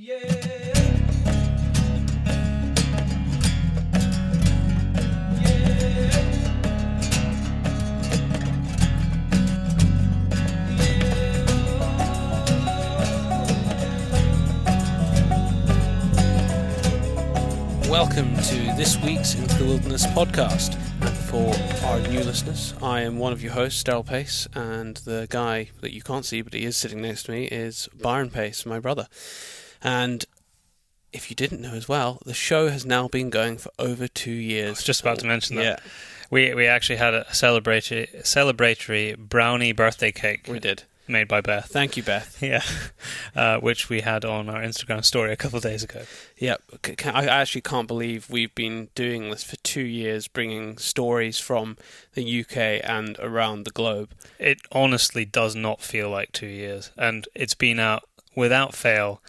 Welcome to this week's Into the Wilderness podcast. And for our new listeners, I am one of your hosts, Daryl Pace, and the guy that you can't see, but he is sitting next to me, is Byron Pace, my brother. And if you didn't know as well, the show has now been going for over 2 years. I was just about to mention that. Yeah. We actually had a celebratory brownie birthday cake. We did. Made by Beth. Thank you, Beth. Yeah, which we had on our Instagram story a couple of days ago. Yeah, I actually can't believe we've been doing this for 2 years, bringing stories from the UK and around the globe. It honestly does not feel like 2 years, and it's been out without fail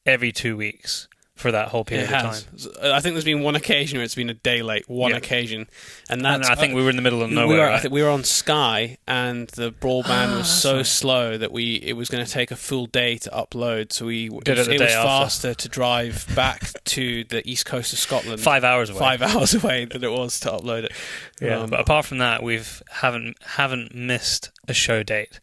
every 2 weeks for that whole period of time. I think there's been one occasion where it's been a day late, occasion. And I think we were in the middle of nowhere. I think we were on Sky, and the broadband was so slow that it was going to take a full day to upload, so it was faster to drive back to the east coast of Scotland. 5 hours away. 5 hours away than it was to upload it. Yeah, but apart from that, haven't missed a show date.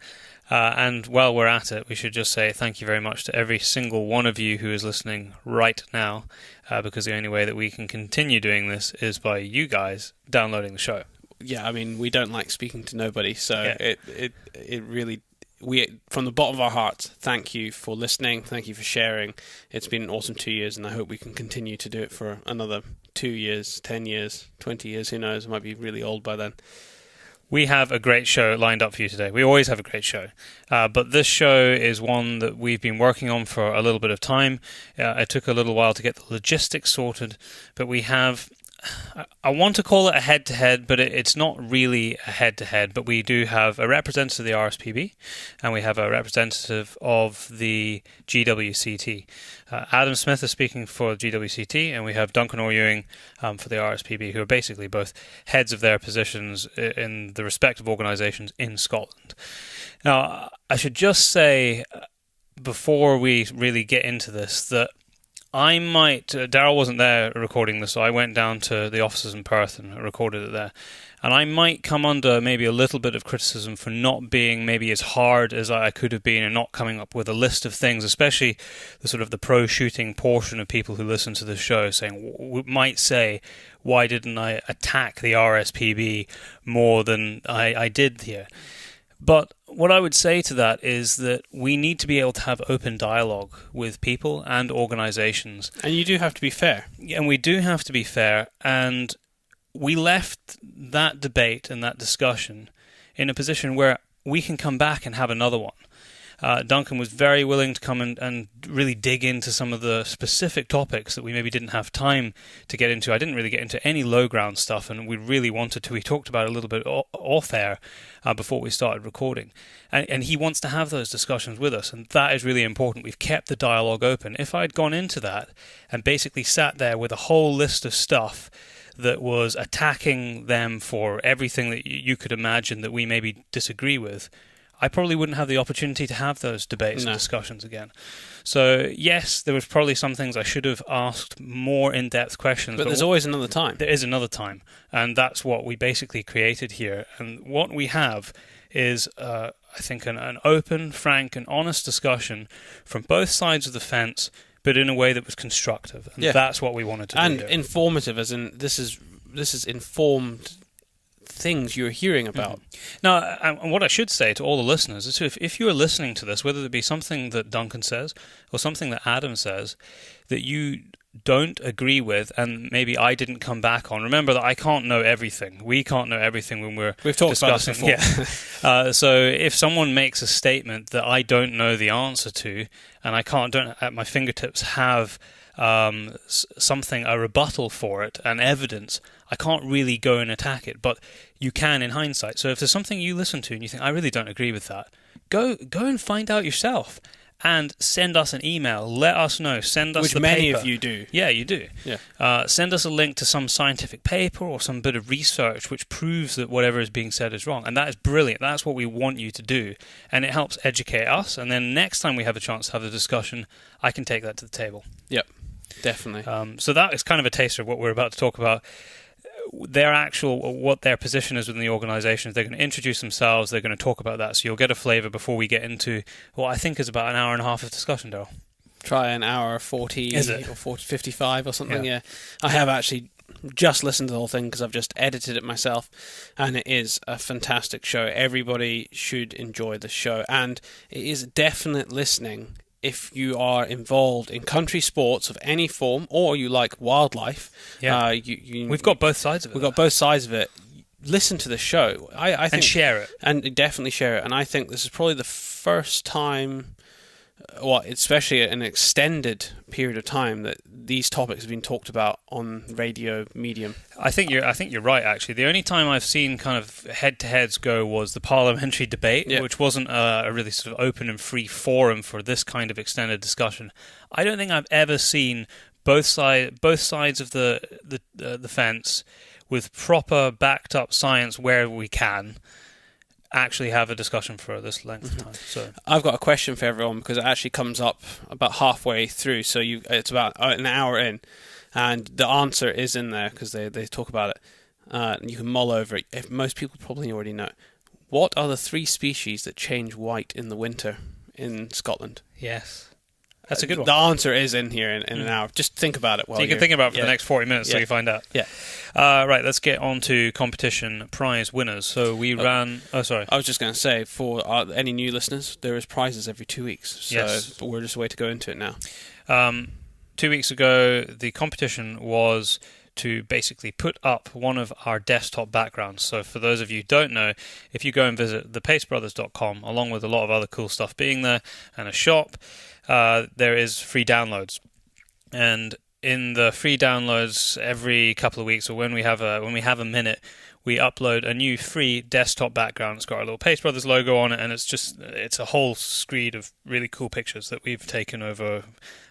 And while we're at it, we should just say thank you very much to every single one of you who is listening right now, because the only way that we can continue doing this is by you guys downloading the show. Yeah, I mean, we don't like speaking to nobody, so it really, from the bottom of our hearts, thank you for listening, thank you for sharing. It's been an awesome 2 years, and I hope we can continue to do it for another 2 years, 10 years, 20 years, who knows, I might be really old by then. We have a great show lined up for you today. We always have a great show. But this show is one that we've been working on for a little bit of time. It took a little while to get the logistics sorted, but we have... I want to call it a head-to-head, but it's not really a head-to-head. But we do have a representative of the RSPB, and we have a representative of the GWCT. Adam Smith is speaking for GWCT, and we have Duncan Orr-Ewing for the RSPB, who are basically both heads of their positions in the respective organisations in Scotland. Now, I should just say, before we really get into this, that Daryl wasn't there recording this, so I went down to the offices in Perth and recorded it there. And I might come under maybe a little bit of criticism for not being maybe as hard as I could have been and not coming up with a list of things, especially the sort of the pro shooting portion of people who listen to the show might say, why didn't I attack the RSPB more than I did here? But what I would say to that is that we need to be able to have open dialogue with people and organisations. And you do have to be fair. And we do have to be fair. And we left that debate and that discussion in a position where we can come back and have another one. Duncan was very willing to come and really dig into some of the specific topics that we maybe didn't have time to get into. I didn't really get into any low ground stuff, and we really wanted to. We talked about it a little bit off air before we started recording. And he wants to have those discussions with us, and that is really important. We've kept the dialogue open. If I'd gone into that and basically sat there with a whole list of stuff that was attacking them for everything that you could imagine that we maybe disagree with, I probably wouldn't have the opportunity to have those debates and discussions again. So, yes, there was probably some things I should have asked more in-depth questions. But there's always another time. There is another time. And that's what we basically created here. And what we have is, I think, an open, frank, and honest discussion from both sides of the fence, but in a way that was constructive. And that's what we wanted to do. And informative, as in this is informed things you're hearing about. Now, and what I should say to all the listeners is if you're listening to this, whether it be something that Duncan says or something that Adam says that you don't agree with and maybe I didn't come back on, remember that I can't know everything. We can't know everything when we've talked discussing. About this before. So if someone makes a statement that I don't know the answer to and I don't at my fingertips have a rebuttal for it and evidence, I can't really go and attack it, but you can in hindsight. So if there's something you listen to and you think, I really don't agree with that, go and find out yourself and send us an email. Let us know. Send us Which the many paper. of you do. Yeah, you do. Yeah. Send us a link to some scientific paper or some bit of research which proves that whatever is being said is wrong. And that is brilliant. That's what we want you to do. And it helps educate us. And then next time we have a chance to have a discussion, I can take that to the table. Yep, definitely. So that is kind of a taster of what we're about to talk about. What their position is within the organisation. They're going to introduce themselves. They're going to talk about that. So you'll get a flavour before we get into what I think is about an hour and a half of discussion, Daryl. Try an hour 40 Is it? or 55 or something. Yeah. I have actually just listened to the whole thing because I've just edited it myself, and it is a fantastic show. Everybody should enjoy the show, and it is definite listening if you are involved in country sports of any form, or you like wildlife. Yeah. We've got both sides of it. We've got both sides of it. Listen to the show. I think, and share it. And definitely share it. And I think this is probably the first time, especially an extended period of time, that these topics have been talked about on radio medium. I think you're right. Actually, the only time I've seen kind of head-to-heads go was the parliamentary debate, which wasn't a really sort of open and free forum for this kind of extended discussion. I don't think I've ever seen both sides of the fence with proper backed up science where we can actually have a discussion for this length of time. So I've got a question for everyone because it actually comes up about halfway through. So it's about an hour in, and the answer is in there because they talk about it. And you can mull over it. If most people probably already know. What are the 3 species that change white in the winter in Scotland? Yes. That's a good one. The answer is in here in an hour. Just think about it. So you can think about it for the next 40 minutes so you find out. Yeah. Right, let's get on to competition prize winners. So we ran... Oh, sorry. I was just going to say, for any new listeners, there is prizes every 2 weeks. So but we're just a way to go into it now. 2 weeks ago, the competition was to basically put up one of our desktop backgrounds. So for those of you who don't know, if you go and visit thepacebrothers.com, along with a lot of other cool stuff being there, and a shop, there is free downloads. And in the free downloads, every couple of weeks, or when we have a minute, we upload a new free desktop background. It's got our little Pace Brothers logo on it, and it's a whole screed of really cool pictures that we've taken over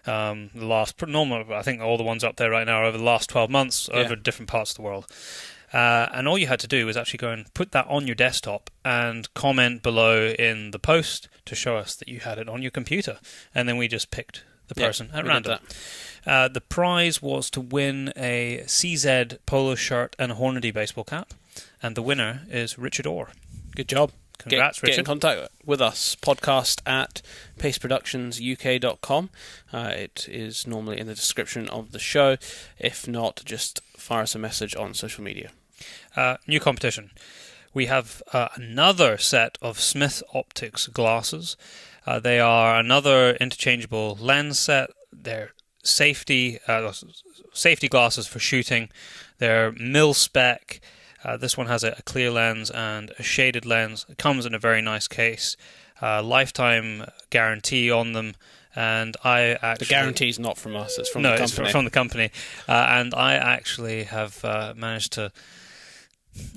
the last, I think all the ones up there right now are over the last 12 months over different parts of the world. And all you had to do was actually go and put that on your desktop and comment below in the post to show us that you had it on your computer. And then we just picked the person at random. The prize was to win a CZ polo shirt and a Hornady baseball cap. And the winner is Richard Orr. Good job. Congrats, Richard. Get in contact with us. Podcast at paceproductionsuk.com. It is normally in the description of the show. If not, just fire us a message on social media. New competition. We have another set of Smith Optics glasses. They are another interchangeable lens set. They're safety glasses for shooting. They're mil-spec. This one has a clear lens and a shaded lens. It comes in a very nice case. Lifetime guarantee on them. And the guarantee is not from us; it's from the company. It's from the company. And I actually have managed to,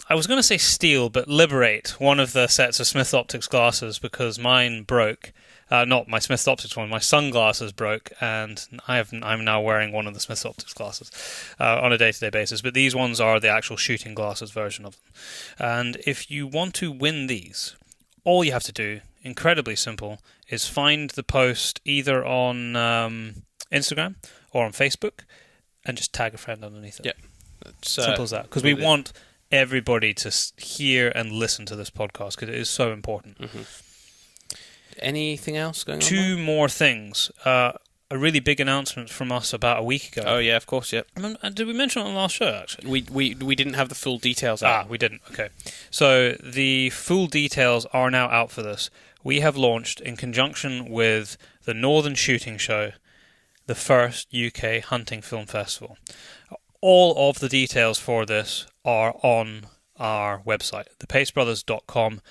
I was going to say steal, but liberate one of the sets of Smith Optics glasses because mine broke. Not my Smith Optics one, my sunglasses broke, and I'm now wearing one of the Smith Optics glasses on a day-to-day basis. But these ones are the actual shooting glasses version of them. And if you want to win these, all you have to do, incredibly simple, is find the post either on Instagram or on Facebook, and just tag a friend underneath it. Yeah, simple as that. Because we want everybody to hear and listen to this podcast because it is so important. Mm-hmm. Anything else going on? Two more things. A really big announcement from us about a week ago. Oh yeah, of course, yeah. Did we mention it on the last show, actually? We didn't have the full details out. We didn't. Okay. So the full details are now out for this. We have launched, in conjunction with the Northern Shooting Show, the first UK hunting film festival. All of the details for this are on our website, thepacebrothers.com.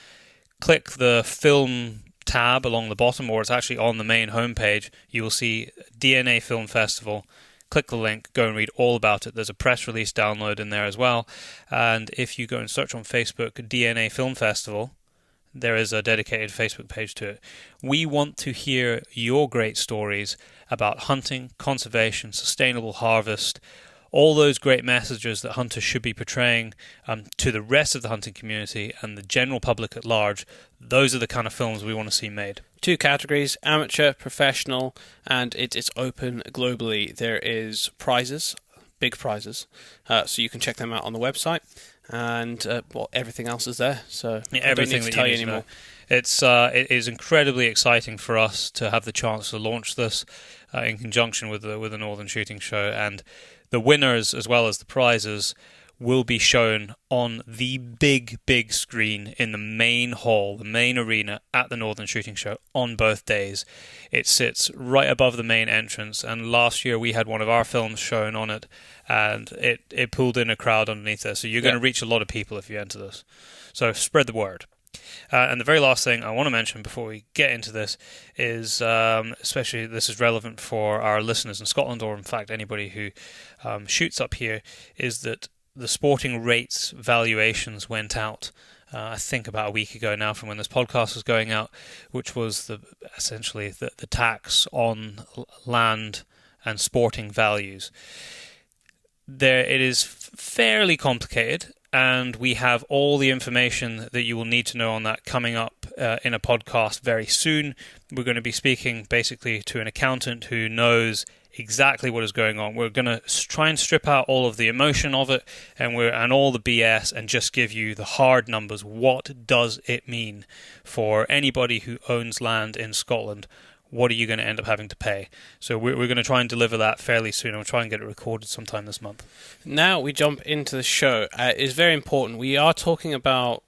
Click the film tab along the bottom, or it's actually on the main homepage. You will see DNA Film Festival. Click the link, go and read all about it. There's a press release download in there as well. And if you go and search on Facebook DNA Film Festival, there is a dedicated Facebook page to it. We want to hear your great stories about hunting, conservation, sustainable harvest, all those great messages that hunters should be portraying to the rest of the hunting community and the general public at large. Those are the kind of films we want to see made. 2 categories, amateur, professional, and it's open globally. There is prizes, big prizes, so you can check them out on the website, and everything else is there. So I don't need to tell you anymore. It is incredibly exciting for us to have the chance to launch this in conjunction with the Northern Shooting Show, and the winners as well as the prizes will be shown on the big screen in the main hall, the main arena at the Northern Shooting Show on both days. It sits right above the main entrance, and last year we had one of our films shown on it, and it pulled in a crowd underneath there. So you're going to reach a lot of people if you enter this. So spread the word. And the very last thing I want to mention before we get into this is, especially this is relevant for our listeners in Scotland, or in fact anybody who shoots up here, is that the sporting rates valuations went out, I think about a week ago now from when this podcast was going out, which was essentially the tax on land and sporting values. It is fairly complicated, and we have all the information that you will need to know on that coming up in a podcast very soon. We're going to be speaking basically to an accountant who knows exactly what is going on. We're going to try and strip out all of the emotion of it and all the BS and just give you the hard numbers. What does it mean for anybody who owns land in Scotland? What are you going to end up having to pay? So we're going to try and deliver that fairly soon. I'll try and get it recorded sometime this month. Now we jump into the show. It's very important. We are talking about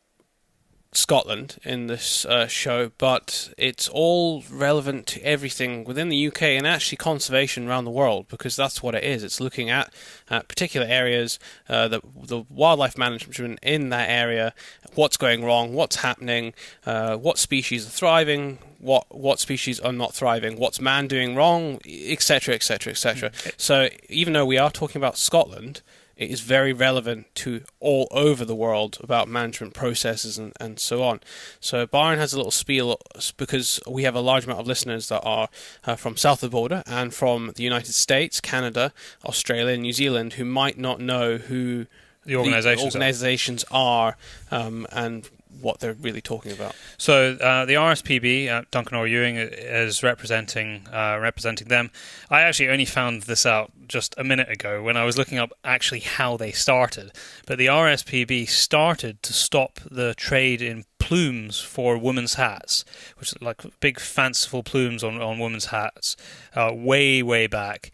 Scotland in this show, but it's all relevant to everything within the UK and actually conservation around the world, because that's what it is. It's looking at particular areas, the wildlife management in that area, what's going wrong, what's happening, what species are thriving, what species are not thriving, what's man doing wrong, etc., etc., etc. So even though we are talking about Scotland, it is very relevant to all over the world about management processes and so on. So Byron has a little spiel, because we have a large amount of listeners that are from south of the border and from the United States, Canada, Australia, and New Zealand, who might not know who the organizations are and what they're really talking about. So the RSPB, Duncan Orr-Ewing, is representing them. I actually only found this out just a minute ago when I was looking up actually how they started. But the RSPB started to stop the trade in plumes for women's hats, which is like big fanciful plumes on women's hats, way back,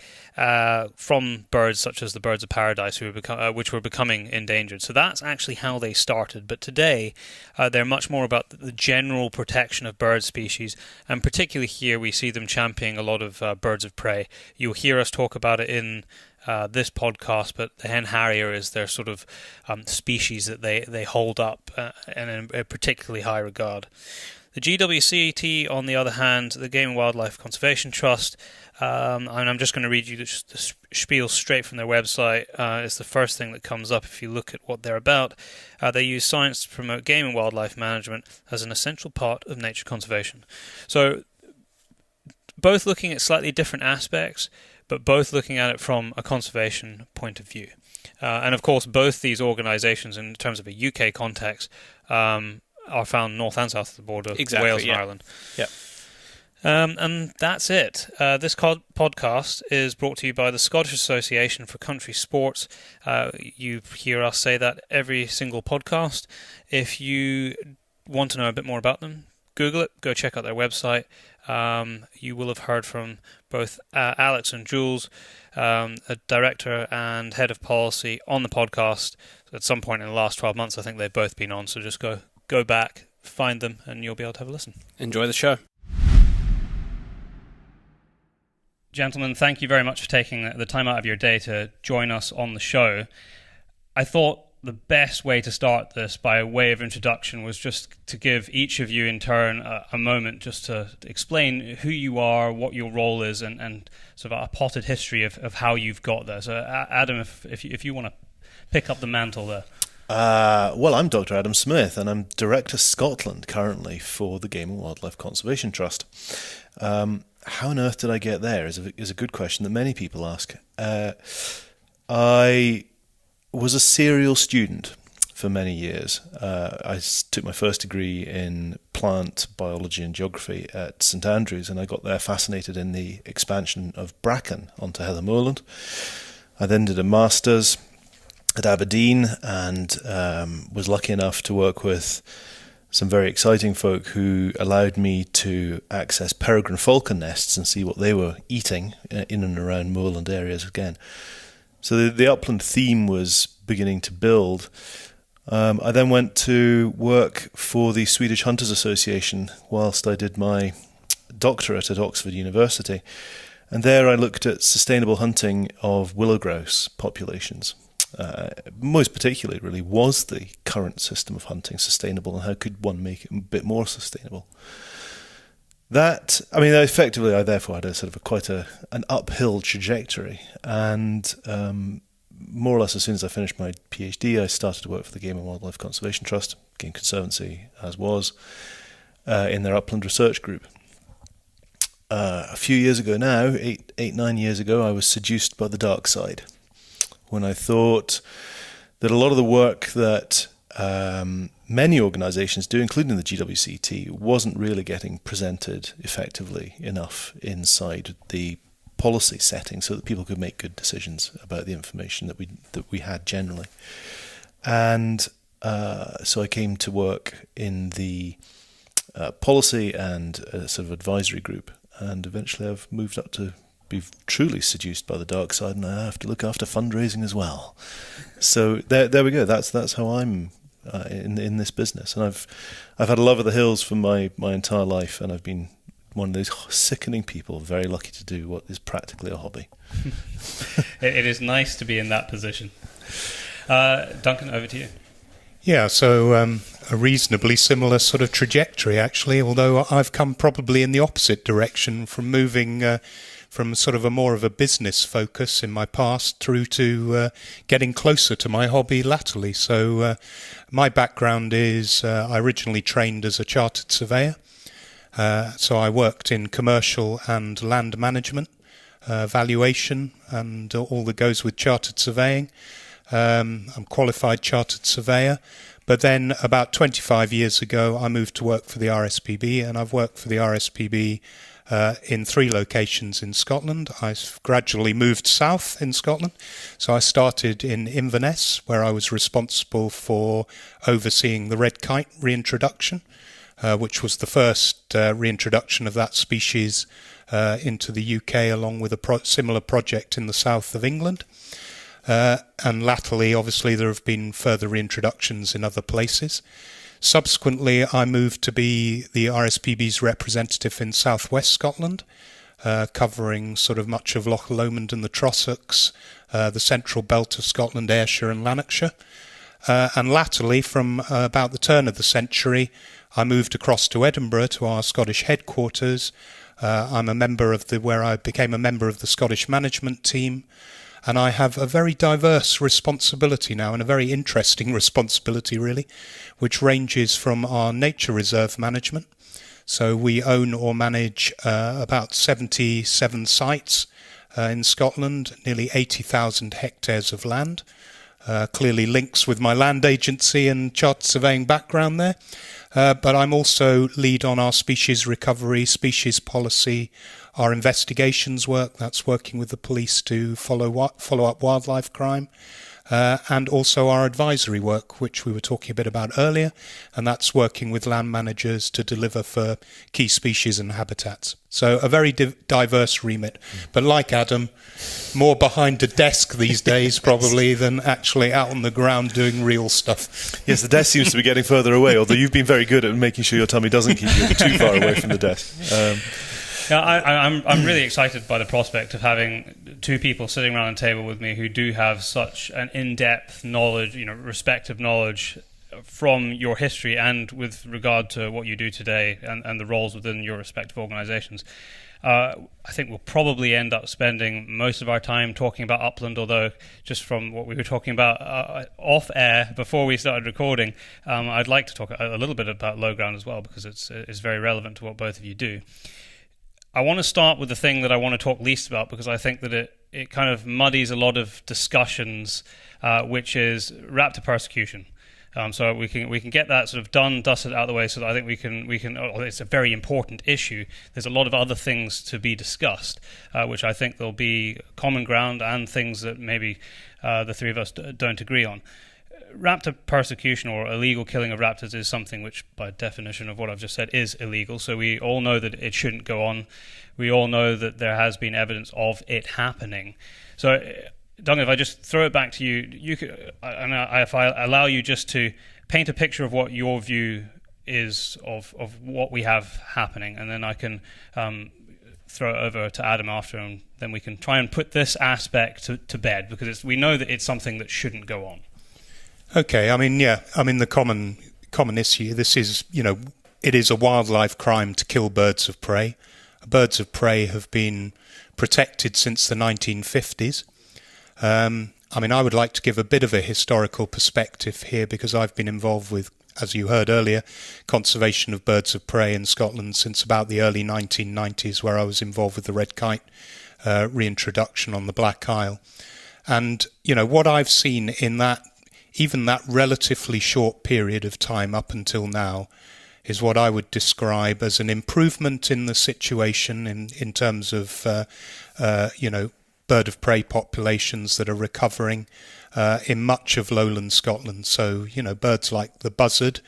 from birds such as the birds of paradise, which were becoming endangered. So that's actually how they started. But today, they're much more about the general protection of bird species, and particularly here we see them championing a lot of birds of prey. You'll hear us talk about it in this podcast, but the Hen Harrier is their sort of species that they hold up and in a particularly high regard. The GWCT, on the other hand, the Game and Wildlife Conservation Trust, and I'm just going to read you the spiel straight from their website. It's the first thing that comes up if you look at what they're about. They use science to promote game and wildlife management as an essential part of nature conservation. So both looking at slightly different aspects, but both looking at it from a conservation point of view. And of course, both these organisations, in terms of a UK context, are found north and south of the border, exactly, Wales and Ireland. Yeah. And that's it. This podcast is brought to you by the Scottish Association for Countrysports. You hear us say that every single podcast. If you want to know a bit more about them, Google it, go check out their website. You will have heard from both Alex and Jules, a director and head of policy, on the podcast at some point in the last 12 months. I think they've both been on, so just go back, find them, and you'll be able to have a listen. Enjoy the show. Gentlemen, thank you very much for taking the time out of your day to join us on the show. I thought the best way to start this, by way of introduction, was just to give each of you in turn a moment just to explain who you are, what your role is, and sort of a potted history of how you've got there. So Adam, if you want to pick up the mantle there. Well, I'm Dr. Adam Smith, and I'm Director Scotland currently for the Game and Wildlife Conservation Trust. How on earth did I get there is a good question that many people ask. I was a serial student for many years. I took my first degree in plant biology and geography at St Andrews, and I got there fascinated in the expansion of bracken onto heather moorland. I then did a master's at Aberdeen and was lucky enough to work with some very exciting folk who allowed me to access peregrine falcon nests and see what they were eating in and around moorland areas again. So the upland theme was beginning to build. I then went to work for the Swedish Hunters Association whilst I did my doctorate at Oxford University. And there I looked at sustainable hunting of willow grouse populations. Most particularly, really, was the current system of hunting sustainable, and how could one make it a bit more sustainable? Effectively, I therefore had a sort of an uphill trajectory, and more or less as soon as I finished my PhD, I started to work for the Game and Wildlife Conservation Trust, Game Conservancy as was, in their upland research group. A few years ago now, 9 years ago, I was seduced by the dark side, when I thought that a lot of the work that many organisations do, including the GWCT, wasn't really getting presented effectively enough inside the policy setting so that people could make good decisions about the information that we had generally. And so I came to work in the policy and sort of advisory group, and eventually I've moved up to be truly seduced by the dark side, and I have to look after fundraising as well. So there we go. That's how I'm in this business, and I've had a love of the hills for my entire life, and I've been one of those sickening people, very lucky to do what is practically a hobby. It is nice to be in that position. Duncan, over to you. Yeah, so a reasonably similar sort of trajectory, actually, although I've come probably in the opposite direction from moving from sort of more of a business focus in my past through to getting closer to my hobby latterly. So my background is I originally trained as a chartered surveyor. So I worked in commercial and land management, valuation, and all that goes with chartered surveying. I'm a qualified chartered surveyor. But then about 25 years ago, I moved to work for the RSPB, and I've worked for the RSPB in 3 locations in Scotland. I've gradually moved south in Scotland. So I started in Inverness, where I was responsible for overseeing the red kite reintroduction, which was the first reintroduction of that species into the UK, along with a similar project in the south of England. And latterly, obviously, there have been further reintroductions in other places. Subsequently, I moved to be the RSPB's representative in southwest Scotland, covering sort of much of Loch Lomond and the Trossachs, the central belt of Scotland, Ayrshire and Lanarkshire. And latterly, from about the turn of the century, I moved across to Edinburgh to our Scottish headquarters. I'm a member of where I became a member of the Scottish management team. And I have a very diverse responsibility now, and a very interesting responsibility, really, which ranges from our nature reserve management. So we own or manage about 77 sites in Scotland, nearly 80,000 hectares of land. Clearly links with my land agency and chartered surveying background there. But I'm also lead on our species recovery, species policy, our investigations work, that's working with the police to follow up wildlife crime, and also our advisory work, which we were talking a bit about earlier, and that's working with land managers to deliver for key species and habitats. So a very diverse remit. But like Adam, more behind a desk these days probably than actually out on the ground doing real stuff. Yes, the desk seems to be getting further away, although you've been very good at making sure your tummy doesn't keep you too far away from the desk. Yeah, I'm really excited by the prospect of having 2 people sitting around a table with me who do have such an in-depth knowledge, respective knowledge from your history and with regard to what you do today and the roles within your respective organisations. I think we'll probably end up spending most of our time talking about upland, although just from what we were talking about off air before we started recording, I'd like to talk a little bit about low ground as well, because it's very relevant to what both of you do. I want to start with the thing that I want to talk least about, because I think that it kind of muddies a lot of discussions, which is raptor persecution. So we can get that sort of dusted out of the way. So that I think we can. It's a very important issue. There's a lot of other things to be discussed, which I think there'll be common ground and things that maybe the three of us don't agree on. Raptor persecution or illegal killing of raptors is something which, by definition of what I've just said, is illegal. So we all know that it shouldn't go on. We all know that there has been evidence of it happening. So, Duncan, if I just throw it back to you, if I allow you just to paint a picture of what your view is of what we have happening, and then I can throw it over to Adam after, and then we can try and put this aspect to bed, because we know that it's something that shouldn't go on. Okay, the common issue, this is, it is a wildlife crime to kill birds of prey. Birds of prey have been protected since the 1950s. I would like to give a bit of a historical perspective here, because I've been involved with, as you heard earlier, conservation of birds of prey in Scotland since about the early 1990s, where I was involved with the red kite reintroduction on the Black Isle. And, what I've seen in even that relatively short period of time up until now is what I would describe as an improvement in the situation in terms of, bird of prey populations that are recovering in much of lowland Scotland. So, birds like the buzzard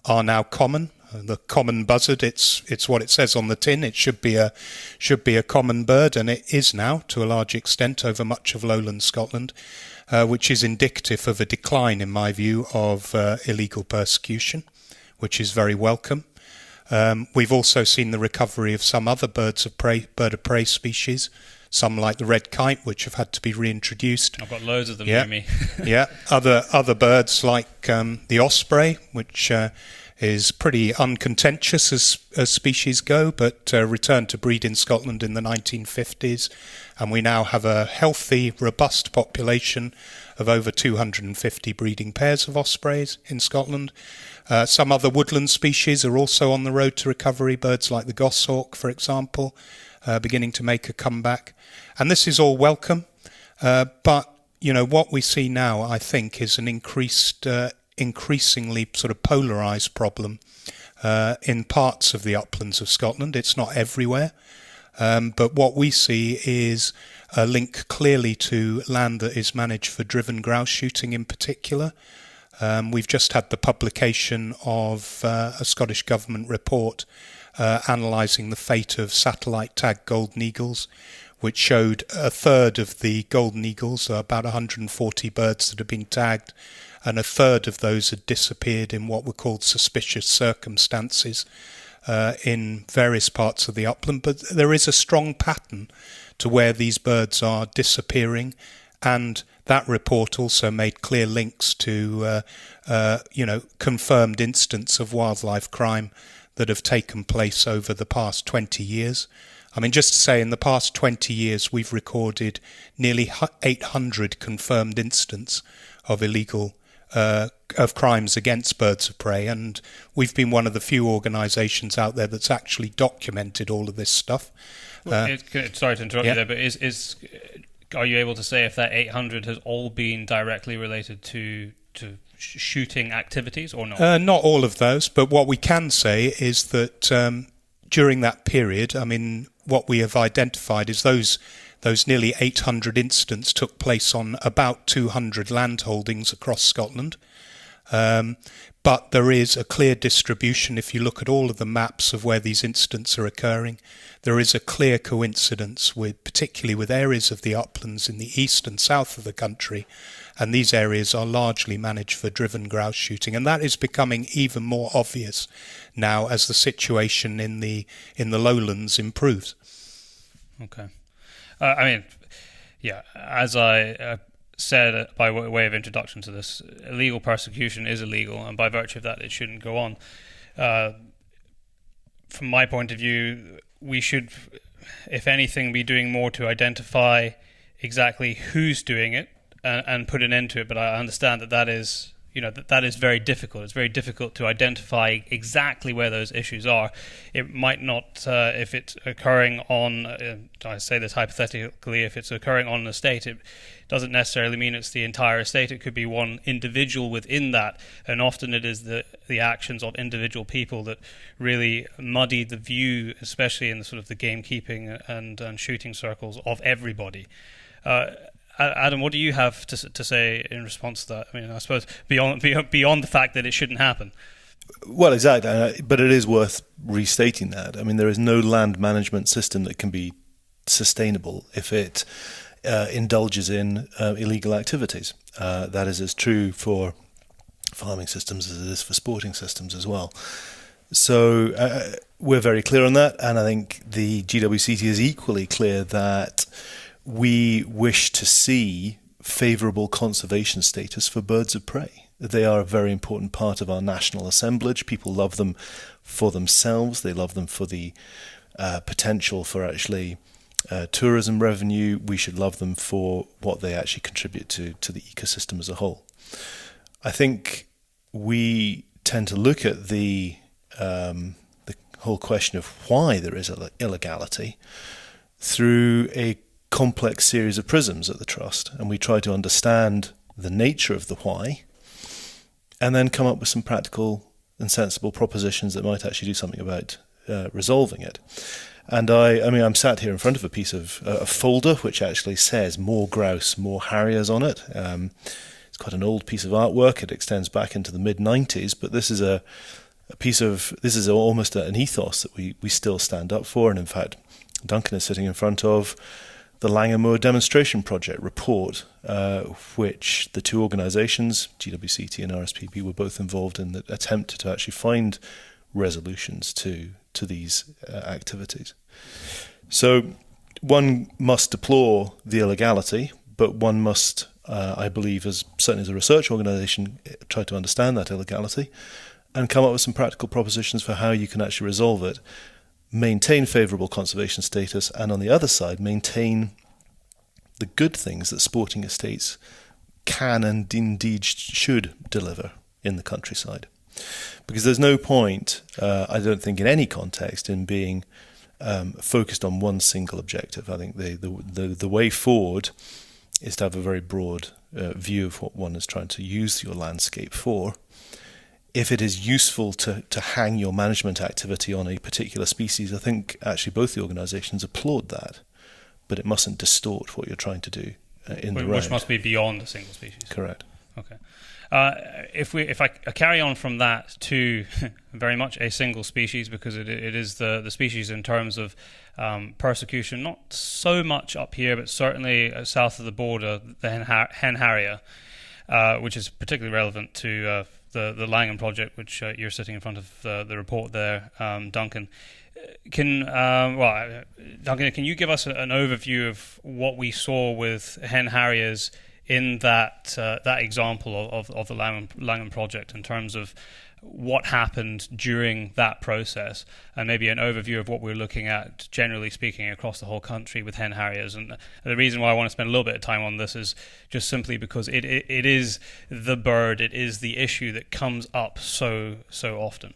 are now common. The common buzzard, it's what it says on the tin. It should be a common bird, and it is now to a large extent over much of lowland Scotland, which is indicative of a decline, in my view, of illegal persecution, which is very welcome. We've also seen the recovery of some other bird of prey species, some like the red kite, which have had to be reintroduced. I've got loads of them near me. Yeah, other birds like the osprey, which is pretty uncontentious as species go, but returned to breed in Scotland in the 1950s, and we now have a healthy, robust population of over 250 breeding pairs of ospreys in Scotland. Some other woodland species are also on the road to recovery, birds like the goshawk, for example, beginning to make a comeback. And this is all welcome, but what we see now, I think, is an increasingly sort of polarised problem in parts of the uplands of Scotland. It's not everywhere, but what we see is a link clearly to land that is managed for driven grouse shooting in particular. We've just had the publication of a Scottish Government report analysing the fate of satellite-tagged golden eagles, which showed a third of the golden eagles, about 140 birds that had been tagged, and a third of those had disappeared in what were called suspicious circumstances in various parts of the upland. But there is a strong pattern to where these birds are disappearing, and that report also made clear links to confirmed instances of wildlife crime that have taken place over the past 20 years. Just to say, in the past 20 years, we've recorded nearly 800 confirmed instances of of crimes against birds of prey, and we've been one of the few organisations out there that's actually documented all of this stuff. Sorry to interrupt you there, but are you able to say if that 800 has all been directly related to shooting activities or not? Not all of those, but what we can say is that during that period, what we have identified is those nearly 800 incidents took place on about 200 landholdings across Scotland. But there is a clear distribution. If you look at all of the maps of where these incidents are occurring, there is a clear coincidence particularly with areas of the uplands in the east and south of the country, and these areas are largely managed for driven grouse shooting, and that is becoming even more obvious now as the situation in the lowlands improves. Okay. As I said by way of introduction to this, illegal persecution is illegal, and by virtue of that, it shouldn't go on. From my point of view, we should if anything, be doing more to identify exactly who's doing it and put an end to it. But I understand that is very difficult. It's very difficult to identify exactly where those issues are. It might not, if it's occurring on, I say this hypothetically, if it's occurring on an estate, it doesn't necessarily mean it's the entire estate. It could be one individual within that, and often it is the actions of individual people that really muddy the view, especially in the sort of the gamekeeping and shooting circles of everybody. Adam, what do you have to say in response to that? I mean, I suppose beyond the fact that it shouldn't happen. Well, exactly, but it is worth restating that. I mean, there is no land management system that can be sustainable if it indulges in illegal activities. That is as true for farming systems as it is for sporting systems as well. So we're very clear on that, and I think the GWCT is equally clear that we wish to see favourable conservation status for birds of prey. They are a very important part of our national assemblage. People love them for themselves. They love them for the potential for actually tourism revenue. We should love them for what they actually contribute to the ecosystem as a whole. I think we tend to look at the whole question of why there is illegality through a complex series of prisms at the Trust, and we try to understand the nature of the why and then come up with some practical and sensible propositions that might actually do something about resolving it. And I'm sat here in front of a piece of a folder which actually says Moor, Grouse, Moor Harriers on it. It's quite an old piece of artwork. It extends back into the mid-90s, but this is this is almost an ethos that we still stand up for. And in fact, Duncan is sitting in front of the Moor Demonstration Project report, which the two organisations, GWCT and RSPB, were both involved in the attempt to actually find resolutions to these activities. So one must deplore the illegality, but one must, I believe, certainly as a research organisation, try to understand that illegality and come up with some practical propositions for how you can actually resolve it, maintain favourable conservation status, and on the other side, maintain the good things that sporting estates can and indeed should deliver in the countryside. Because there's no point, I don't think, in any context, in being focused on one single objective. I think the way forward is to have a very broad view of what one is trying to use your landscape for. If it is useful to hang your management activity on a particular species, I think actually both the organisations applaud that, but it mustn't distort what you're trying to do in the round. Which must be beyond a single species. Correct. Okay. If I carry on from that to very much a single species, because it is the species in terms of persecution, not so much up here, but certainly south of the border, the Hen Harrier, which is particularly relevant to the Langham project, which you're sitting in front of the report there, Duncan. Duncan, can you give us an overview of what we saw with Hen Harriers in that example of the Langham project, in terms of what happened during that process, and maybe an overview of what we're looking at, generally speaking, across the whole country with Hen Harriers? And the reason why I want to spend a little bit of time on this is just simply because it is the bird, it is the issue that comes up so often.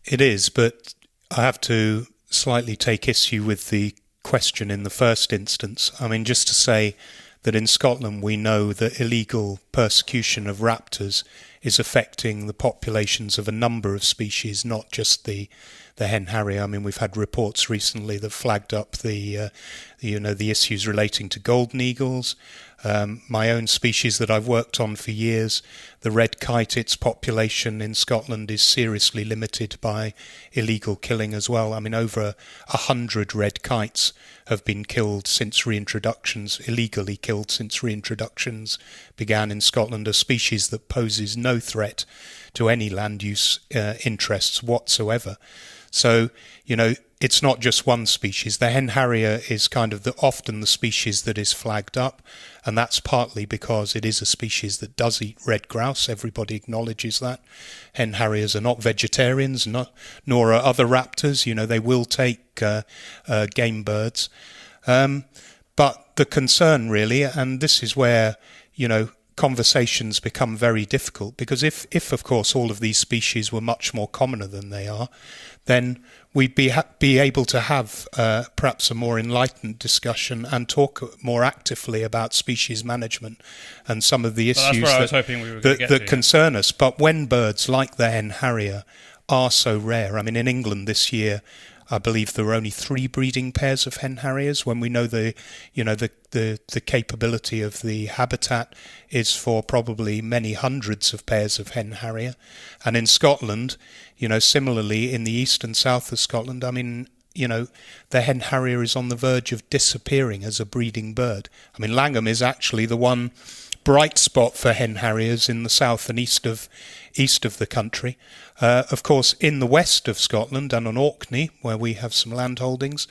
It is, but I have to slightly take issue with the question in the first instance. I mean, just to say that in Scotland we know that illegal persecution of raptors is affecting the populations of a number of species, not just the hen harrier. I mean, we've had reports recently that flagged up the issues relating to golden eagles. My own species that I've worked on for years, the red kite, its population in Scotland is seriously limited by illegal killing as well. I mean, over 100 red kites have been killed since reintroductions, illegally killed since reintroductions began in Scotland, a species that poses no threat to any land use interests whatsoever. So, it's not just one species. The Hen Harrier is kind of often the species that is flagged up, and that's partly because it is a species that does eat red grouse. Everybody acknowledges that. Hen Harriers are not vegetarians, nor are other raptors. They will take game birds. But the concern really, and this is where, conversations become very difficult, because if of course all of these species were much more commoner than they are, then we'd be able to have perhaps a more enlightened discussion and talk more actively about species management and some of the issues that concern us. But when birds like the Hen Harrier are so rare, I mean, in England this year, I believe there were only 3 breeding pairs of Hen Harriers, when we know the capability of the habitat is for probably many hundreds of pairs of Hen Harrier. And in Scotland, similarly in the east and south of Scotland, I mean, the Hen Harrier is on the verge of disappearing as a breeding bird. I mean, Langham is actually the one bright spot for Hen Harriers in the south and east of the country. Of course, in the west of Scotland and on Orkney, where we have some land holdings,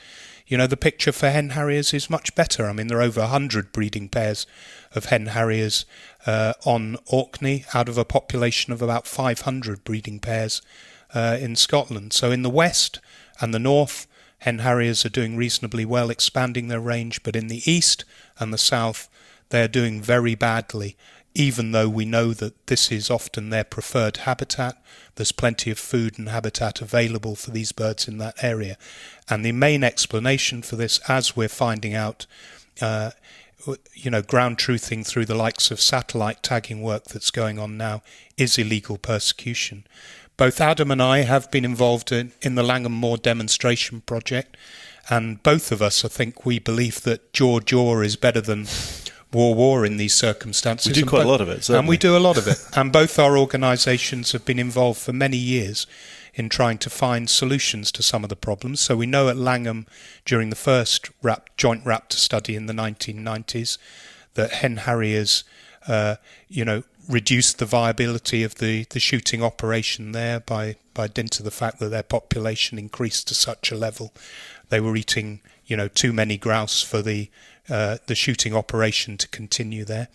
the picture for Hen Harriers is much better. I mean, there are over 100 breeding pairs of Hen Harriers on Orkney out of a population of about 500 breeding pairs in Scotland. So in the west and the north, Hen Harriers are doing reasonably well, expanding their range, but in the east and the south, they're doing very badly, even though we know that this is often their preferred habitat. There's plenty of food and habitat available for these birds in that area. And the main explanation for this, as we're finding out, ground truthing through the likes of satellite tagging work that's going on now, is illegal persecution. Both Adam and I have been involved in the Langham Moor demonstration project, and both of us, I think, we believe that jaw is better than war in these circumstances. We do quite a lot of it, certainly. And we do a lot of it. And both our organisations have been involved for many years in trying to find solutions to some of the problems. So we know at Langham, during the first joint raptor study in the 1990s, that Hen Harriers, reduced the viability of the shooting operation there by dint of the fact that their population increased to such a level. They were eating, too many grouse for the shooting operation to continue there.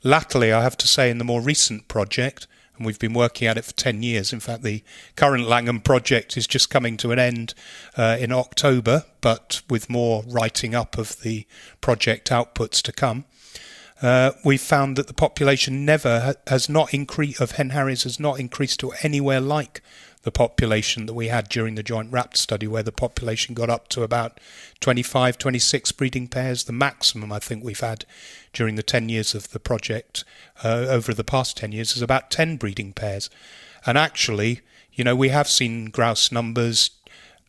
Latterly, I have to say, in the more recent project, and we've been working at it for 10 years. In fact, the current Langham project is just coming to an end in October, but with more writing up of the project outputs to come. We've found that the population has not increased, of Hen Harriers has not increased to anywhere like the population that we had during the joint raptor study, where the population got up to about 25, 26 breeding pairs. The maximum I think we've had during the 10 years of the project, over the past 10 years, is about 10 breeding pairs. And actually, we have seen grouse numbers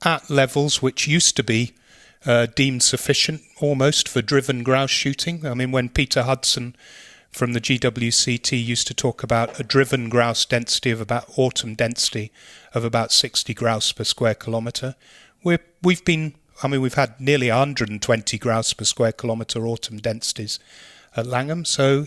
at levels which used to be deemed sufficient almost for driven grouse shooting. I mean, when Peter Hudson from the GWCT used to talk about a driven grouse density of about autumn density of about 60 grouse per square kilometre, we've had nearly 120 grouse per square kilometre autumn densities at Langham. So,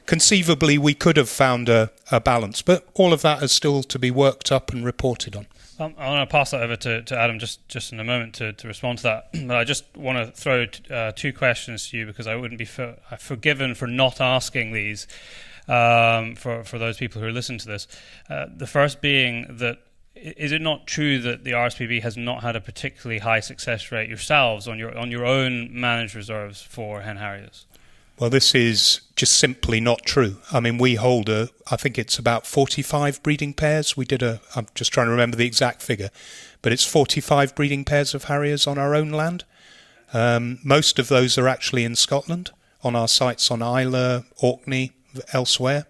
conceivably we could have found a balance, but all of that is still to be worked up and reported on. I want to pass that over to Adam just in a moment to respond to that. But I just want to throw 2 questions to you, because I wouldn't be forgiven for not asking these for those people who listen to this. The first being that, is it not true that the RSPB has not had a particularly high success rate yourselves on your own managed reserves for Hen Harriers? Well, this is just simply not true. I mean, we hold I think it's about 45 breeding pairs. I'm just trying to remember the exact figure, but it's 45 breeding pairs of Harriers on our own land. Most of those are actually in Scotland, on our sites on Islay, Orkney, elsewhere.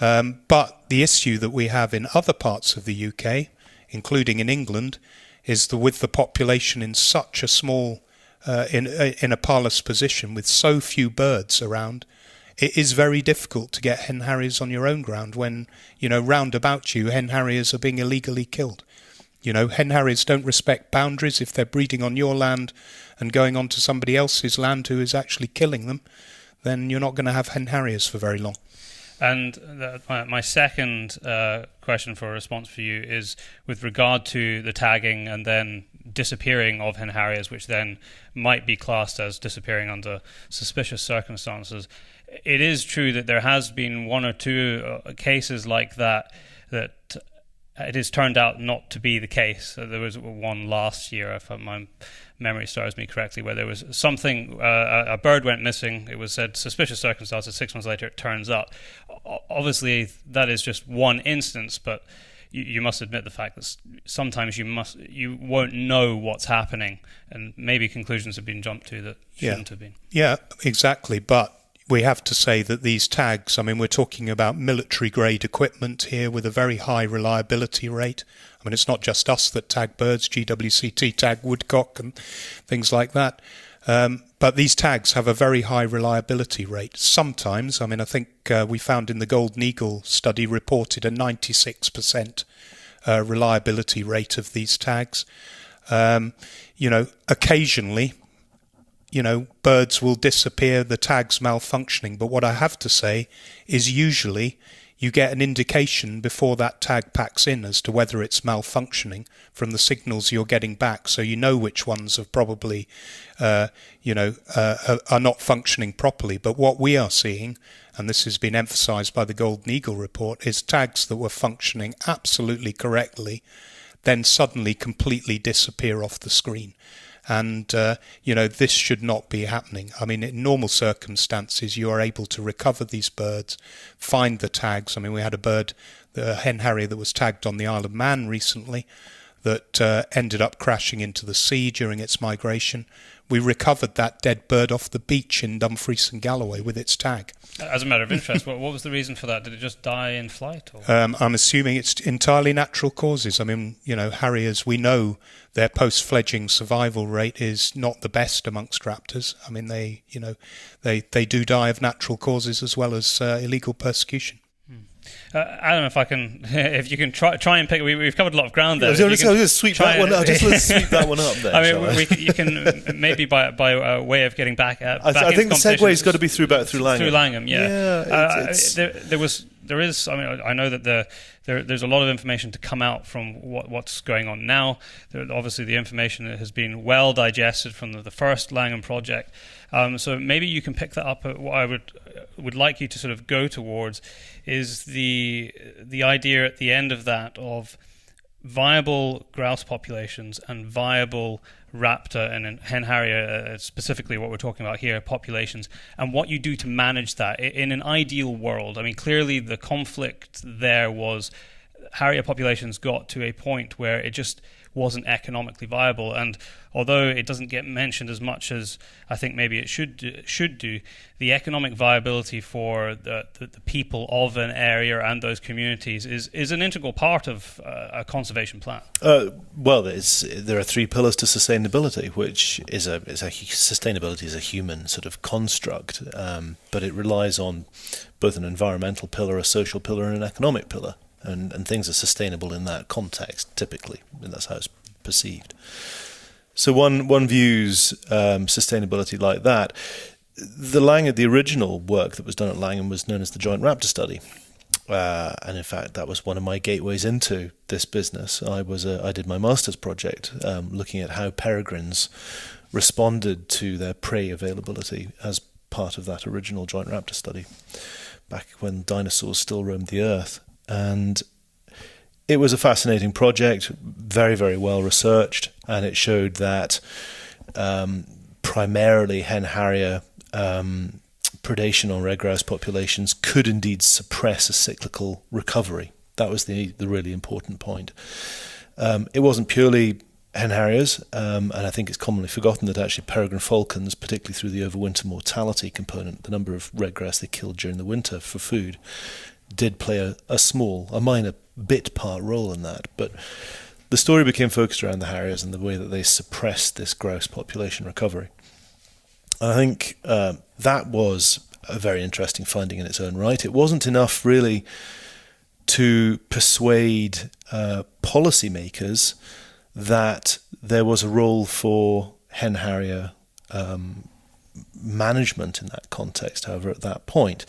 But the issue that we have in other parts of the UK, including in England, is that with the population in such a small in a parlous position with so few birds around, it is very difficult to get Hen Harriers on your own ground when, round about you, Hen Harriers are being illegally killed. Hen Harriers don't respect boundaries. If they're breeding on your land and going on to somebody else's land who is actually killing them, then you're not going to have Hen Harriers for very long. And my second question for a response for you is with regard to the tagging and then disappearing of Hen Harriers, which then might be classed as disappearing under suspicious circumstances. It is true that there has been one or two cases like that it has turned out not to be the case. There was one last year, if my memory serves me correctly, where there was something, a bird went missing. It was said suspicious circumstances. 6 months later, it turns up. Obviously, that is just one instance, but you must admit the fact that sometimes you won't know what's happening, and maybe conclusions have been jumped to that shouldn't have been. Yeah, exactly. But we have to say that these tags, I mean, we're talking about military-grade equipment here with a very high reliability rate. I mean, it's not just us that tag birds, GWCT tag woodcock and things like that. But these tags have a very high reliability rate. Sometimes, I mean, I think we found in the Golden Eagle study reported a 96% reliability rate of these tags. Occasionally, birds will disappear, the tag's malfunctioning. But what I have to say is usually you get an indication before that tag packs in as to whether it's malfunctioning from the signals you're getting back. So you know which ones have probably, are not functioning properly. But what we are seeing, and this has been emphasised by the Golden Eagle report, is tags that were functioning absolutely correctly then suddenly completely disappear off the screen. And, this should not be happening. I mean, in normal circumstances, you are able to recover these birds, find the tags. I mean, we had a bird, the Hen Harrier, that was tagged on the Isle of Man recently that ended up crashing into the sea during its migration. We recovered that dead bird off the beach in Dumfries and Galloway with its tag. As a matter of interest, what was the reason for that? Did it just die in flight? Or? I'm assuming it's entirely natural causes. I mean, Harriers, we know their post-fledging survival rate is not the best amongst raptors. I mean, they do die of natural causes as well as illegal persecution. Adam, if you can try and pick, we've covered a lot of ground there. I was going to sweep that one up. Let's sweep that one up there. I mean, you can maybe by way of getting back. I think the segue's got to be through Langham. Through Langham, yeah. There is. I mean, I know that there's a lot of information to come out from what's going on now. Obviously, the information has been well digested from the first Langham project. So maybe you can pick that up. What I would like you to sort of go towards is the idea at the end of that of viable grouse populations and viable raptor and Hen Harrier, specifically what we're talking about here, populations, and what you do to manage that in an ideal world. I mean, clearly the conflict there was Harrier populations got to a point where it just wasn't economically viable, and although it doesn't get mentioned as much as I think maybe it should do, the economic viability for the people of an area and those communities is an integral part of a conservation plan. Well, there are three pillars to sustainability, which sustainability is a human sort of construct, but it relies on both an environmental pillar, a social pillar, and an economic pillar. And things are sustainable in that context, typically, and that's how it's perceived. So one views sustainability like that. The original work that was done at Langham was known as the Joint Raptor Study, and in fact that was one of my gateways into this business. I did my master's project looking at how peregrines responded to their prey availability as part of that original Joint Raptor Study, back when dinosaurs still roamed the earth. And it was a fascinating project, very, very well researched, and it showed that primarily Hen Harrier predation on red grouse populations could indeed suppress a cyclical recovery. That was the really important point. It wasn't purely Hen Harriers, and I think it's commonly forgotten that actually peregrine falcons, particularly through the overwinter mortality component, the number of red grouse they killed during the winter for food, did play a minor part role in that. But the story became focused around the Harriers and the way that they suppressed this grouse population recovery. I think that was a very interesting finding in its own right. It wasn't enough really to persuade policymakers that there was a role for Hen Harrier management in that context, however, at that point.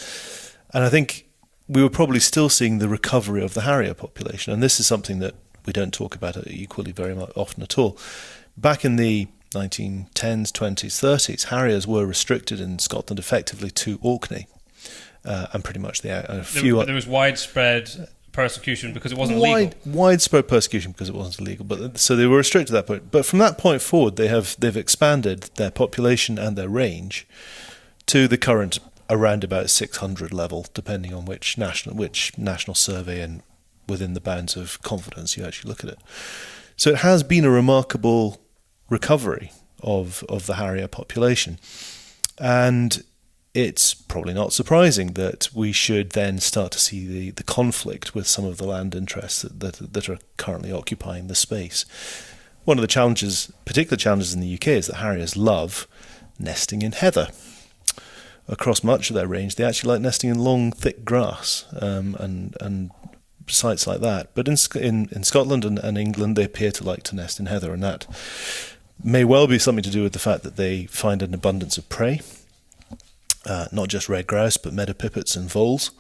And I think we were probably still seeing the recovery of the Harrier population. And this is something that we don't talk about equally very much often at all. Back in the 1910s, 20s, 30s, Harriers were restricted in Scotland effectively to Orkney, and pretty much a few. There was widespread persecution because it wasn't legal. Widespread persecution because it wasn't illegal. But so they were restricted at that point. But from that point forward, they've expanded their population and their range to the current around about 600 level, depending on which national survey and within the bounds of confidence you actually look at it. So it has been a remarkable recovery of the Harrier population, and it's probably not surprising that we should then start to see the conflict with some of the land interests that are currently occupying the space. One of the particular challenges in the UK is that Harriers love nesting in heather. Across much of their range, they actually like nesting in long, thick grass and sites like that. But in Scotland and England, they appear to like to nest in heather, and that may well be something to do with the fact that they find an abundance of prey, not just red grouse, but meadow pipits and voles.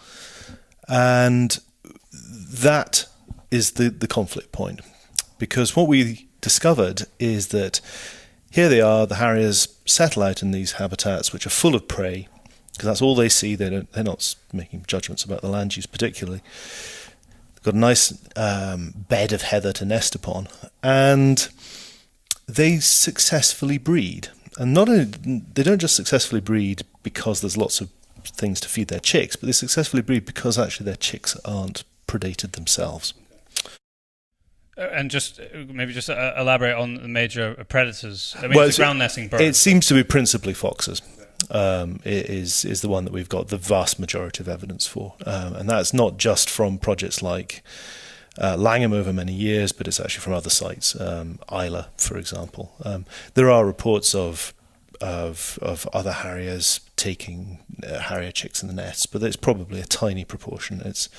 And that is the conflict point. Because what we discovered is that here they are, the Harriers settle out in these habitats which are full of prey, because that's all they see. They're not making judgments about the land use particularly. They've got a nice bed of heather to nest upon, and they successfully breed. And not only they don't just successfully breed because there's lots of things to feed their chicks, but they successfully breed because actually their chicks aren't predated themselves. And maybe elaborate on the major predators. I mean, it's a ground nesting bird. It seems to be principally foxes. It is the one that we've got the vast majority of evidence for, and that's not just from projects like Langham over many years, but it's actually from other sites, Isla, for example. There are reports of other Harriers taking Harrier chicks in the nests, but it's probably a tiny proportion. It's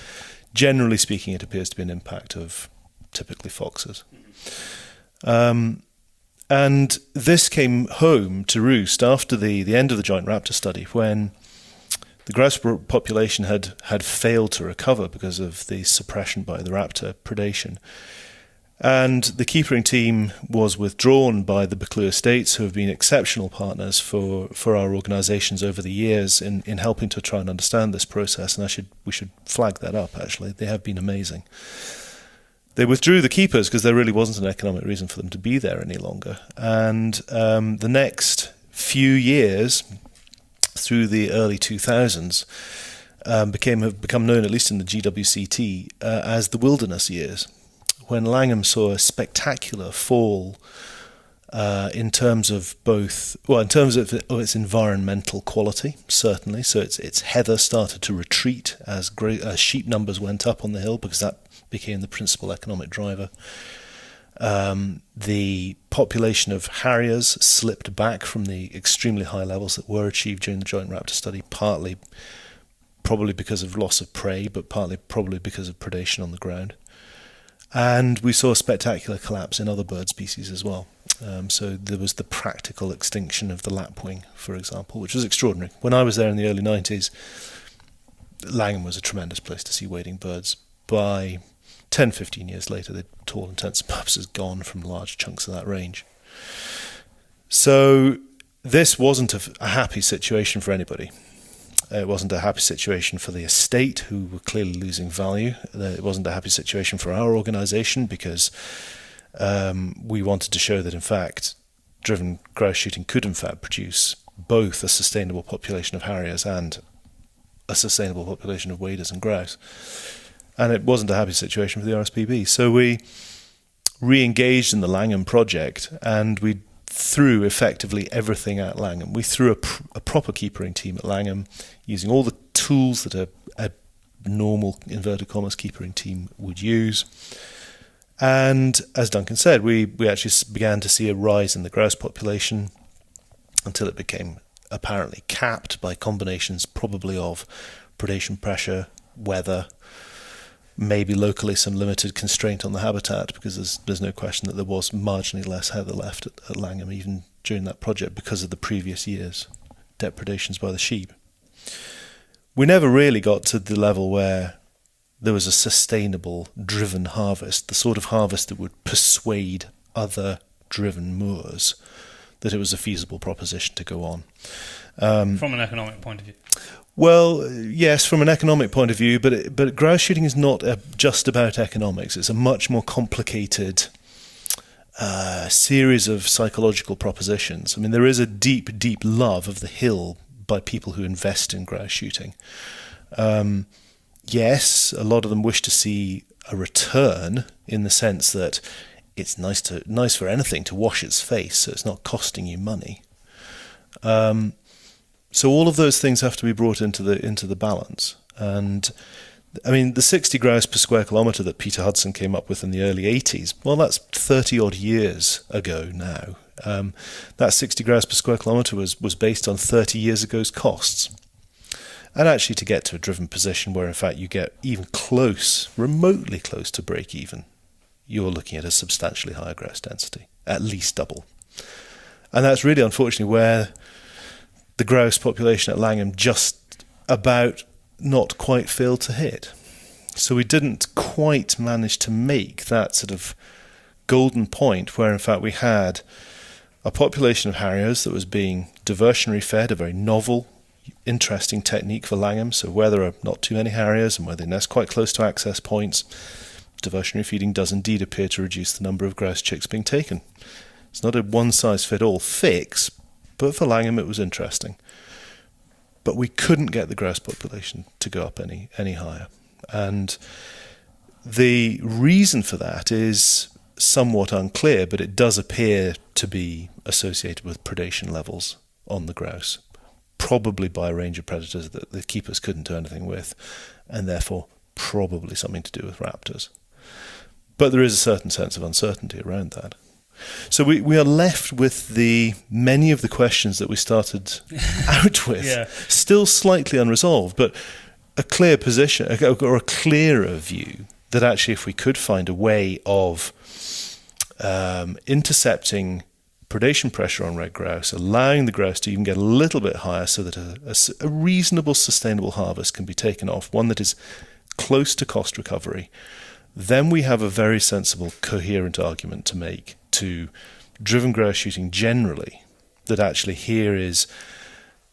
generally speaking, it appears to be an impact of typically foxes. And this came home to roost after the end of the joint raptor study, when the grouse population had failed to recover because of the suppression by the raptor predation. And the keepering team was withdrawn by the Buccleuch Estates, who have been exceptional partners for our organisations over the years in helping to try and understand this process. And we should flag that up, actually. They have been amazing. They withdrew the keepers because there really wasn't an economic reason for them to be there any longer. And the next few years, through the early 2000s, have become known, at least in the GWCT, as the wilderness years, when Langham saw a spectacular fall in terms of its environmental quality, certainly. So its heather started to retreat as sheep numbers went up on the hill, because that became the principal economic driver. The population of Harriers slipped back from the extremely high levels that were achieved during the joint raptor study, partly probably because of loss of prey, but partly probably because of predation on the ground. And we saw a spectacular collapse in other bird species as well. So there was the practical extinction of the lapwing, for example, which was extraordinary. When I was there in the early 90s, Langham was a tremendous place to see wading birds. By 10, 15 years later, they'd, to all intents and purposes, gone from large chunks of that range. So this wasn't a happy situation for anybody. It wasn't a happy situation for the estate, who were clearly losing value. It wasn't a happy situation for our organisation, because we wanted to show that, in fact, driven grouse shooting could, in fact, produce both a sustainable population of Harriers and a sustainable population of waders and grouse. And it wasn't a happy situation for the RSPB. So we re-engaged in the Langham project, and we threw effectively everything at Langham. We threw a proper keepering team at Langham, using all the tools that a normal, inverted commas, keepering team would use. And as Duncan said, we actually began to see a rise in the grouse population until it became apparently capped by combinations probably of predation pressure, weather, maybe locally some limited constraint on the habitat, because there's no question that there was marginally less heather left at Langham even during that project because of the previous year's depredations by the sheep. we never really got to the level where there was a sustainable driven harvest, the sort of harvest that would persuade other driven moors that it was a feasible proposition to go on. From an economic point of view. Well, yes, from an economic point of view, but grouse shooting is not just about economics. It's a much more complicated series of psychological propositions. I mean, there is a deep, deep love of the hill by people who invest in grouse shooting. Yes, a lot of them wish to see a return in the sense that it's nice for anything to wash its face, so it's not costing you money. So all of those things have to be brought into the balance. And I mean, the 60 grouse per square kilometre that Peter Hudson came up with in the early 80s, well, that's 30 odd years ago now. That 60 grouse per square kilometre was based on 30 years ago's costs. And actually to get to a driven position where in fact you get even remotely close to break even, you're looking at a substantially higher grouse density, at least double. And that's really unfortunately where the grouse population at Langham just about not quite failed to hit. So we didn't quite manage to make that sort of golden point where in fact we had a population of harriers that was being diversionary fed, a very novel, interesting technique for Langham. So where there are not too many harriers and where they nest quite close to access points, diversionary feeding does indeed appear to reduce the number of grouse chicks being taken. It's not a one-size-fit-all fix, but for Langham it was interesting. But we couldn't get the grouse population to go up any higher. And the reason for that is somewhat unclear, but it does appear to be associated with predation levels on the grouse, probably by a range of predators that the keepers couldn't do anything with, and therefore probably something to do with raptors. But there is a certain sense of uncertainty around that. So we are left with many of the questions that we started out with, still slightly unresolved, but a clear position or a clearer view that actually if we could find a way of intercepting predation pressure on red grouse, allowing the grouse to even get a little bit higher so that a reasonable sustainable harvest can be taken off, one that is close to cost recovery, then we have a very sensible, coherent argument to make to driven grouse shooting generally, that actually here is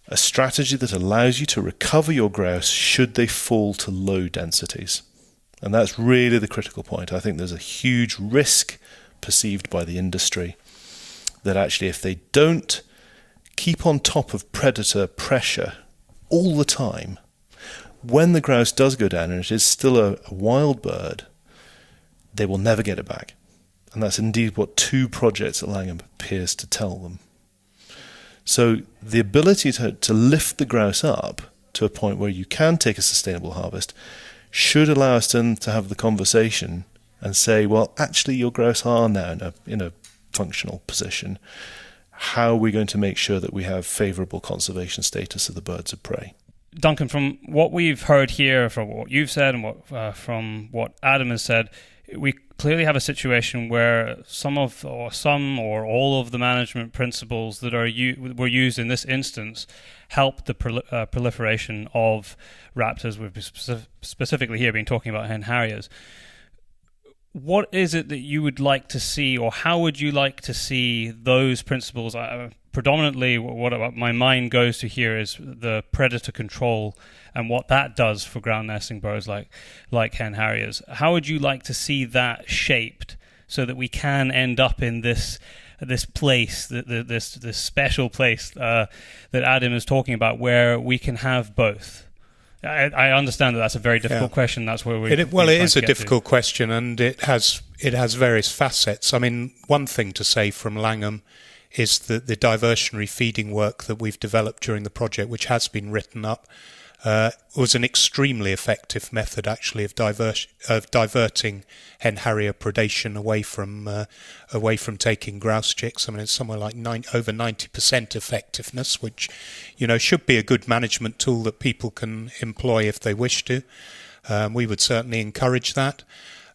a strategy that allows you to recover your grouse should they fall to low densities. And that's really the critical point. I think there's a huge risk perceived by the industry that actually if they don't keep on top of predator pressure all the time, when the grouse does go down and it is still a wild bird, they will never get it back. And that's indeed what 2 projects at Langham appears to tell them. So the ability to lift the grouse up to a point where you can take a sustainable harvest should allow us to have the conversation and say, well, actually your grouse are now in a functional position. How are we going to make sure that we have favourable conservation status of the birds of prey? Duncan, from what we've heard here, from what you've said and from what Adam has said, we clearly have a situation where some or all of the management principles that were used in this instance help the proliferation of raptors. We've specifically here been talking about Hen Harriers. What is it that you would like to see, or how would you like to see those principles? Predominantly, what my mind goes to here is the predator control and what that does for ground nesting birds like Hen Harriers. How would you like to see that shaped so that we can end up in this place, this special place that Adam is talking about, where we can have both? I understand that's a very difficult question. That's where it is a difficult question, and it has various facets. I mean, one thing to say from Langham is that the diversionary feeding work that we've developed during the project, which has been written up, was an extremely effective method, actually, of diverting Hen Harrier predation away from taking grouse chicks. I mean, it's somewhere like over 90% effectiveness, which should be a good management tool that people can employ if they wish to. We would certainly encourage that.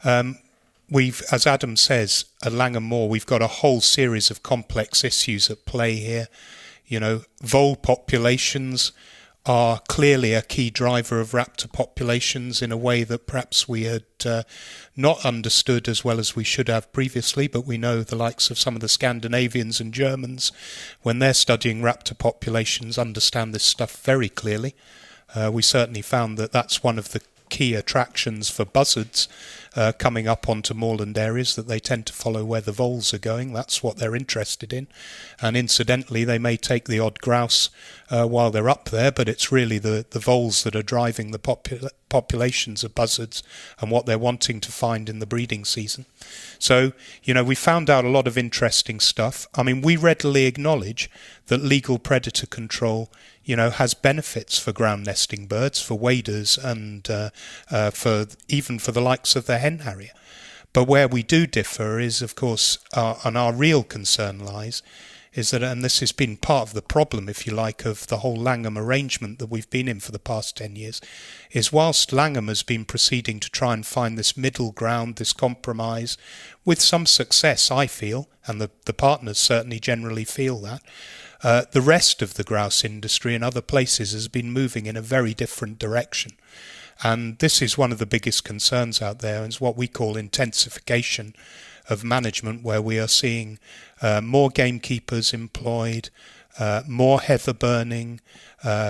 As Adam says, at Langham Moor, we've got a whole series of complex issues at play here. Vole populations are clearly a key driver of raptor populations in a way that perhaps we had not understood as well as we should have previously, but we know the likes of some of the Scandinavians and Germans, when they're studying raptor populations, understand this stuff very clearly. We certainly found that that's one of the key attractions for buzzards coming up onto moorland areas, that they tend to follow where the voles are going. That's what they're interested in. And incidentally, they may take the odd grouse while they're up there, but it's really the voles that are driving the populations of buzzards and what they're wanting to find in the breeding season. So, we found out a lot of interesting stuff. I mean, we readily acknowledge that legal predator control has benefits for ground nesting birds, for waders, and for the likes of the Hen Harrier. But where we do differ is, of course, and our real concern lies, is that, and this has been part of the problem, if you like, of the whole Langham arrangement that we've been in for the past 10 years, is whilst Langham has been proceeding to try and find this middle ground, this compromise, with some success, I feel, and the partners certainly generally feel that, the rest of the grouse industry in other places has been moving in a very different direction. And this is one of the biggest concerns out there, and it's what we call intensification of management, where we are seeing more gamekeepers employed, more heather burning,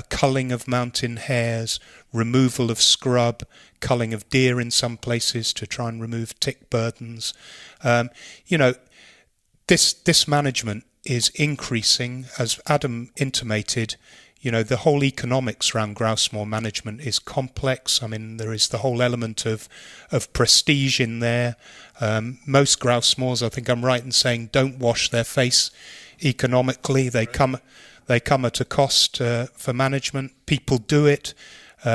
culling of mountain hares, removal of scrub, culling of deer in some places to try and remove tick burdens. This management is increasing, as Adam intimated. The whole economics around grouse moor management is complex. I mean, there is the whole element of prestige in there. Most grouse moors, I think I'm right in saying, don't wash their face economically. They come at a cost for management. People do it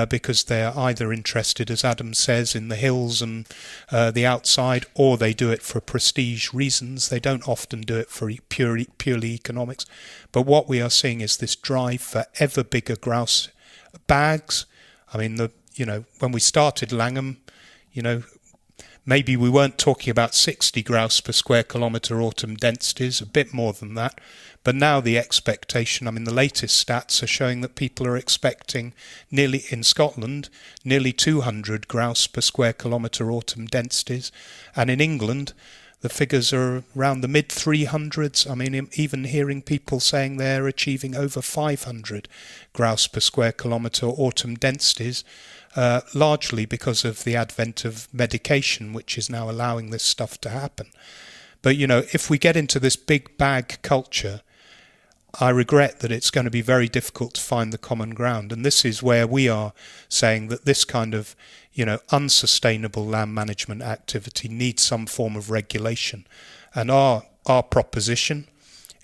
because they are either interested, as Adam says, in the hills and the outside, or they do it for prestige reasons. They don't often do it for purely economics. But what we are seeing is this drive for ever bigger grouse bags. I mean, when we started Langham, maybe we weren't talking about 60 grouse per square kilometre autumn densities, a bit more than that. But now the expectation, I mean, the latest stats are showing that people are expecting in Scotland, nearly 200 grouse per square kilometre autumn densities. And in England, the figures are around the mid-300s. I mean, even hearing people saying they're achieving over 500 grouse per square kilometre autumn densities, largely because of the advent of medication, which is now allowing this stuff to happen. But, if we get into this big bag culture, I regret that it's going to be very difficult to find the common ground. And this is where we are saying that this kind of, unsustainable land management activity needs some form of regulation. And our proposition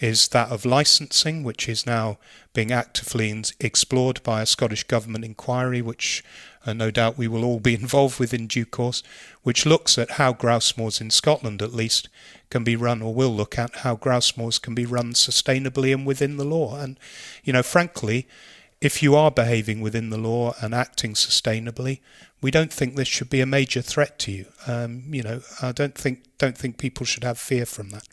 is that of licensing, which is now being actively explored by a Scottish Government inquiry, which no doubt we will all be involved with in due course, which looks at how grouse moors in Scotland at least can be run, or will look at how grouse moors can be run sustainably and within the law. And, frankly, if you are behaving within the law and acting sustainably, we don't think this should be a major threat to you. I don't think people should have fear from that.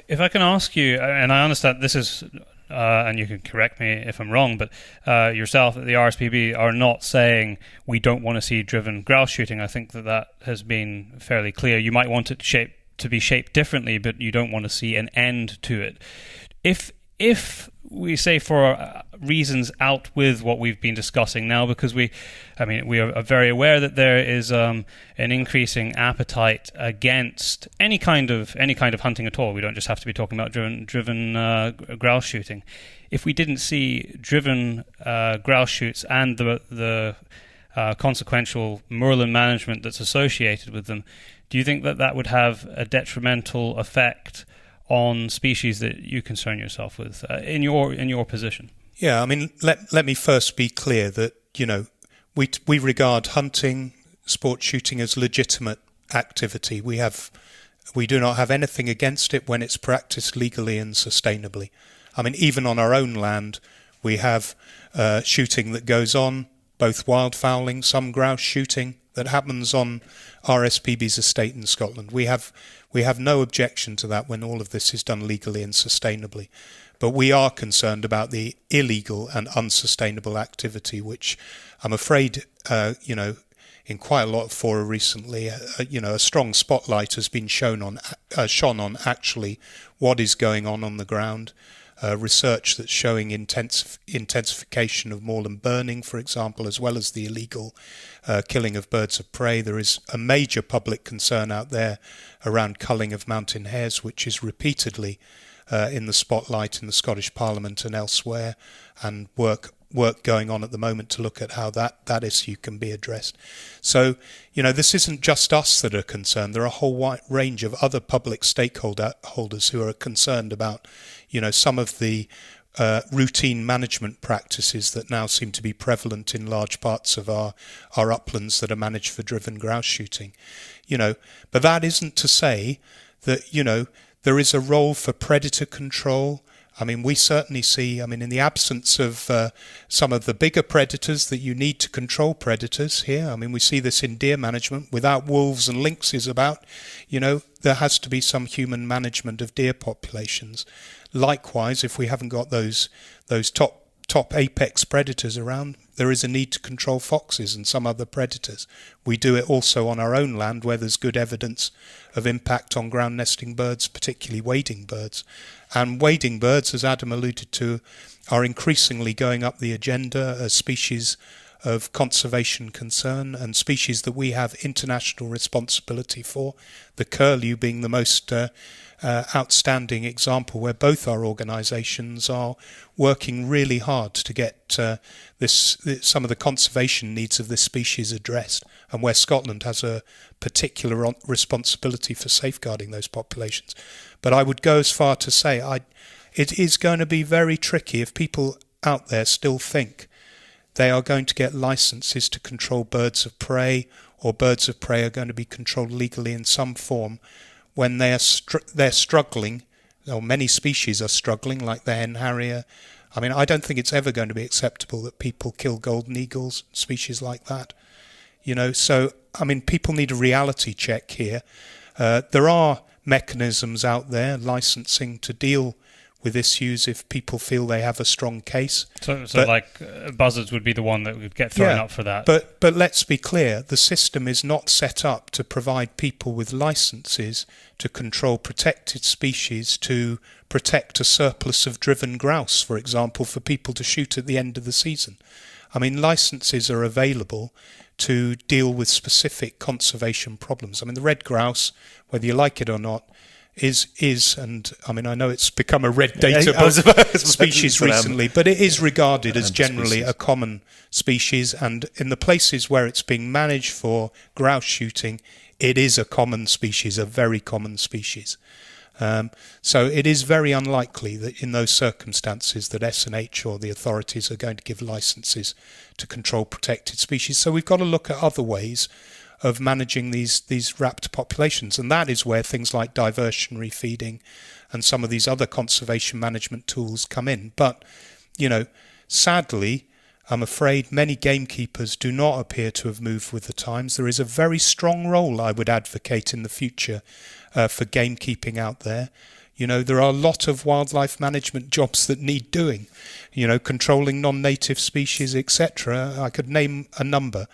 If I can ask you, and I understand this is, and you can correct me if I'm wrong, but yourself, the RSPB, are not saying we don't want to see driven grouse shooting. I think that has been fairly clear. You might want it to be shaped differently, but you don't want to see an end to it. If we say for reasons out with what we've been discussing now, because we are very aware that there is an increasing appetite against any kind of hunting at all. We don't just have to be talking about driven grouse shooting. If we didn't see driven grouse shoots and the consequential moorland management that's associated with them, do you think that would have a detrimental effect on species that you concern yourself with in your position? Yeah, I mean, let me first be clear that we regard hunting, sport shooting as legitimate activity. We do not have anything against it when it's practiced legally and sustainably. I mean, even on our own land, we have shooting that goes on, both wildfowling, some grouse shooting that happens on RSPB's estate in Scotland. We have no objection to that when all of this is done legally and sustainably. But we are concerned about the illegal and unsustainable activity, which I'm afraid, in quite a lot of fora recently, a strong spotlight has been shone on actually what is going on the ground. Research that's showing intensification of moorland burning, for example, as well as the illegal killing of birds of prey. There is a major public concern out there around culling of mountain hares, which is repeatedly in the spotlight in the Scottish Parliament and elsewhere, and work going on at the moment to look at how that issue can be addressed. So, this isn't just us that are concerned. There are a whole wide range of other public stakeholders who are concerned about, some of the routine management practices that now seem to be prevalent in large parts of our uplands that are managed for driven grouse shooting. But that isn't to say that, there is a role for predator control. I mean, we certainly see, in the absence of some of the bigger predators that you need to control predators here, we see this in deer management. Without wolves and lynxes about, there has to be some human management of deer populations. Likewise, if we haven't got those top apex predators around, there is a need to control foxes and some other predators. We do it also on our own land where there's good evidence of impact on ground nesting birds, particularly wading birds. And wading birds, as Adam alluded to, are increasingly going up the agenda as species of conservation concern and species that we have international responsibility for, the curlew being the most outstanding example where both our organisations are working really hard to get some of the conservation needs of this species addressed, and where Scotland has a particular responsibility for safeguarding those populations. But I would go as far to say it is going to be very tricky if people out there still think they are going to get licences to control birds of prey, or birds of prey are going to be controlled legally in some form, when they're struggling, or many species are struggling, like the Hen Harrier. I don't think it's ever going to be acceptable that people kill golden eagles, species like that. So, people need a reality check here. There are mechanisms out there, licensing to deal with issues if people feel they have a strong case. Buzzards would be the one that would get thrown up for that. But let's be clear, the system is not set up to provide people with licences to control protected species, to protect a surplus of driven grouse, for example, for people to shoot at the end of the season. Licences are available to deal with specific conservation problems. The red grouse, whether you like it or not, is and I know it's become a red data species recently, but it is regarded as generally a common species, and in the places where it's being managed for grouse shooting, it is a common species, a very common species. So it is very unlikely that in those circumstances that SNH or the authorities are going to give licences to control protected species. So we've got to look at other ways of managing these raptor populations, and that is where things like diversionary feeding and some of these other conservation management tools come in. But, sadly, I'm afraid many gamekeepers do not appear to have moved with the times. There is a very strong role I would advocate in the future for gamekeeping out there. There are a lot of wildlife management jobs that need doing, controlling non-native species, etc. I could name a number.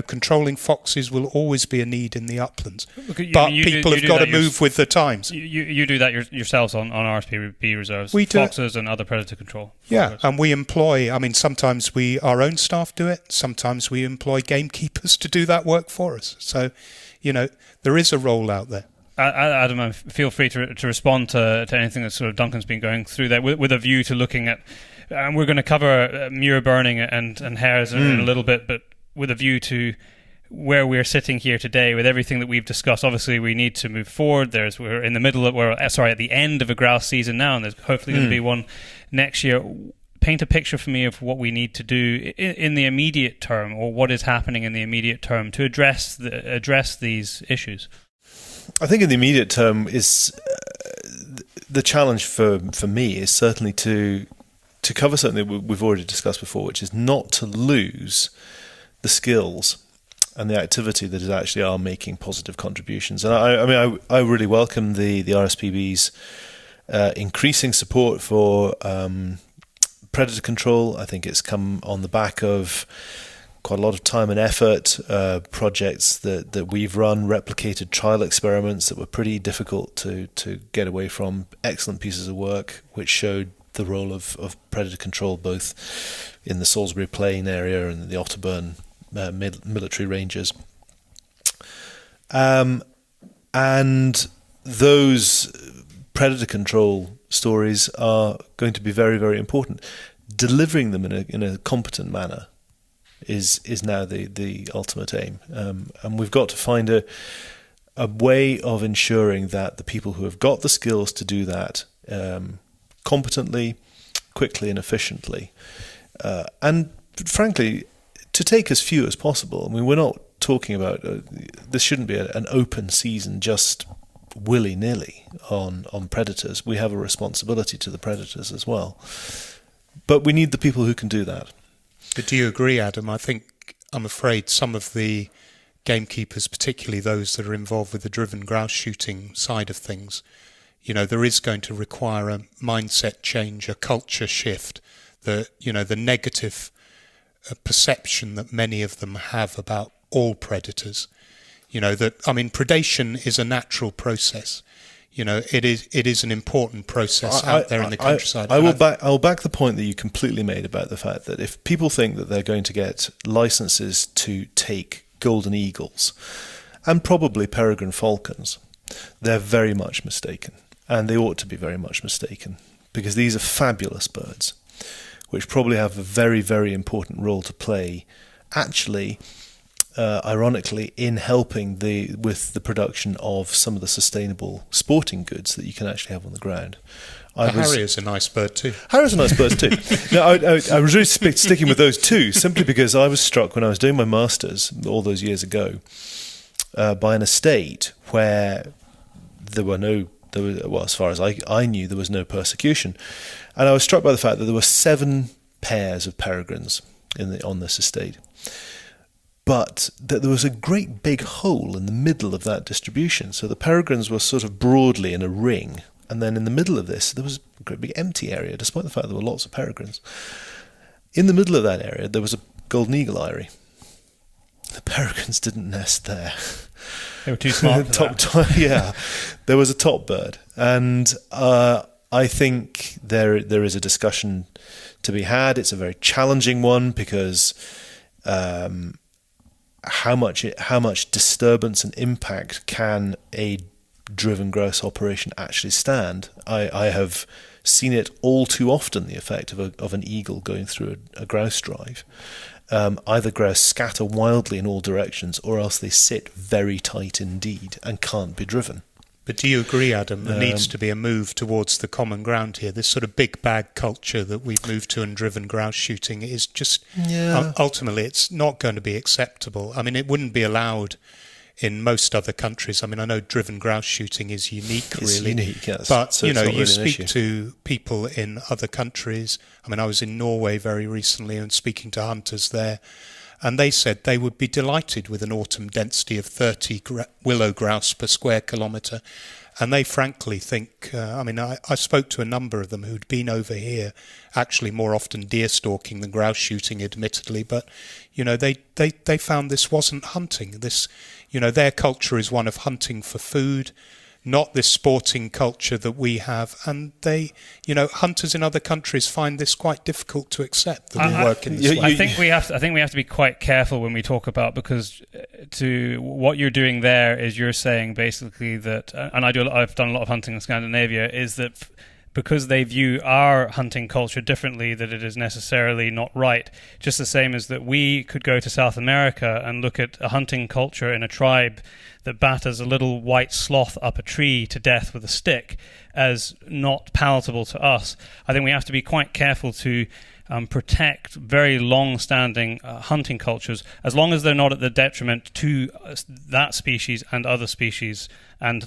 Controlling foxes will always be a need in the uplands, but people have got to move with the times. You do that yourselves on RSPB reserves, foxes and other predator control. Yeah, and we employ, sometimes our own staff do it, sometimes we employ gamekeepers to do that work for us. So, there is a role out there. Adam, feel free to respond to anything that sort of Duncan's been going through there with a view to looking at, and we're going to cover Moor burning and hares in a little bit, but with a view to where we're sitting here today with everything that we've discussed. Obviously, we need to move forward. We're in the middle of, at the end of a grouse season now, and there's hopefully going to be one next year. Paint a picture for me of what we need to do in the immediate term, or what is happening in the immediate term to address these issues. I think in the immediate term is the challenge for me is certainly to cover something that we've already discussed before, which is not to lose the skills and the activity that actually are making positive contributions. And I really welcome the RSPB's increasing support for predator control. I think it's come on the back of quite a lot of time and effort, projects that we've run, replicated trial experiments that were pretty difficult to get away from, excellent pieces of work which showed the role of predator control both in the Salisbury Plain area and the Otterburn military ranges. And those predator control stories are going to be very, very important. Delivering them in a competent manner is now the ultimate aim, and we've got to find a way of ensuring that the people who have got the skills to do that competently, quickly and efficiently, and frankly to take as few as possible. I mean, we're not talking about this shouldn't be an open season just willy-nilly on predators. We have a responsibility to the predators as well, but we need the people who can do that. But do you agree, Adam? I'm afraid some of the gamekeepers, particularly those that are involved with the driven grouse shooting side of things, there is going to require a mindset change, a culture shift, the negative perception that many of them have about all predators. Predation is a natural process. It is an important process out there in the countryside. I will back the point that you completely made about the fact that if people think that they're going to get licenses to take golden eagles and probably peregrine falcons, they're very much mistaken, and they ought to be very much mistaken, because these are fabulous birds which probably have a very, very important role to play, actually, ironically, in helping with the production of some of the sustainable sporting goods that you can actually have on the ground. Hare is a nice bird too. Hare is a nice bird too. No, I was really sticking with those two, simply because I was struck when I was doing my masters all those years ago by an estate where as far as I knew, there was no persecution, and I was struck by the fact that there were 7 pairs of peregrines on this estate. But that there was a great big hole in the middle of that distribution. So the peregrines were sort of broadly in a ring. And then in the middle of this, there was a great big empty area, despite the fact there were lots of peregrines. In the middle of that area, there was a golden eagle eyrie. The peregrines didn't nest there. They were too smart for that. Yeah, there was a top bird. And I think there is a discussion to be had. It's a very challenging one because how much disturbance and impact can a driven grouse operation actually stand? I have seen it all too often, the effect of an eagle going through a grouse drive. Either grouse scatter wildly in all directions, or else they sit very tight indeed and can't be driven. But do you agree, Adam, there needs to be a move towards the common ground here? This sort of big bag culture that we've moved to in driven grouse shooting is just, ultimately, it's not going to be acceptable. I mean, it wouldn't be allowed in most other countries. I mean, I know driven grouse shooting is unique, it's really. Unique, yes. But, so you speak to people in other countries. I mean, I was in Norway very recently and speaking to hunters there, and they said they would be delighted with an autumn density of 30 willow grouse per square kilometre. And they frankly think, I spoke to a number of them who'd been over here, actually more often deer stalking than grouse shooting, admittedly, but, they found this wasn't hunting. This, their culture is one of hunting for food, not this sporting culture that we have. And they, hunters in other countries find this quite difficult to accept, that we work in this way. I think we have to be quite careful when we talk about, because what you're doing there is you're saying basically that, and I've done a lot of hunting in Scandinavia, is that because they view our hunting culture differently, that it is necessarily not right. Just the same as that we could go to South America and look at a hunting culture in a tribe that batters a little white sloth up a tree to death with a stick as not palatable to us. I think we have to be quite careful to protect very long-standing hunting cultures, as long as they're not at the detriment to that species and other species and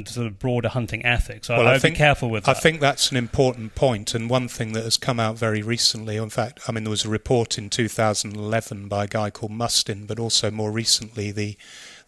sort of broader hunting ethics. So I'd be careful with that. I think that's an important point, and one thing that has come out very recently, in fact, there was a report in 2011 by a guy called Mustin, but also more recently the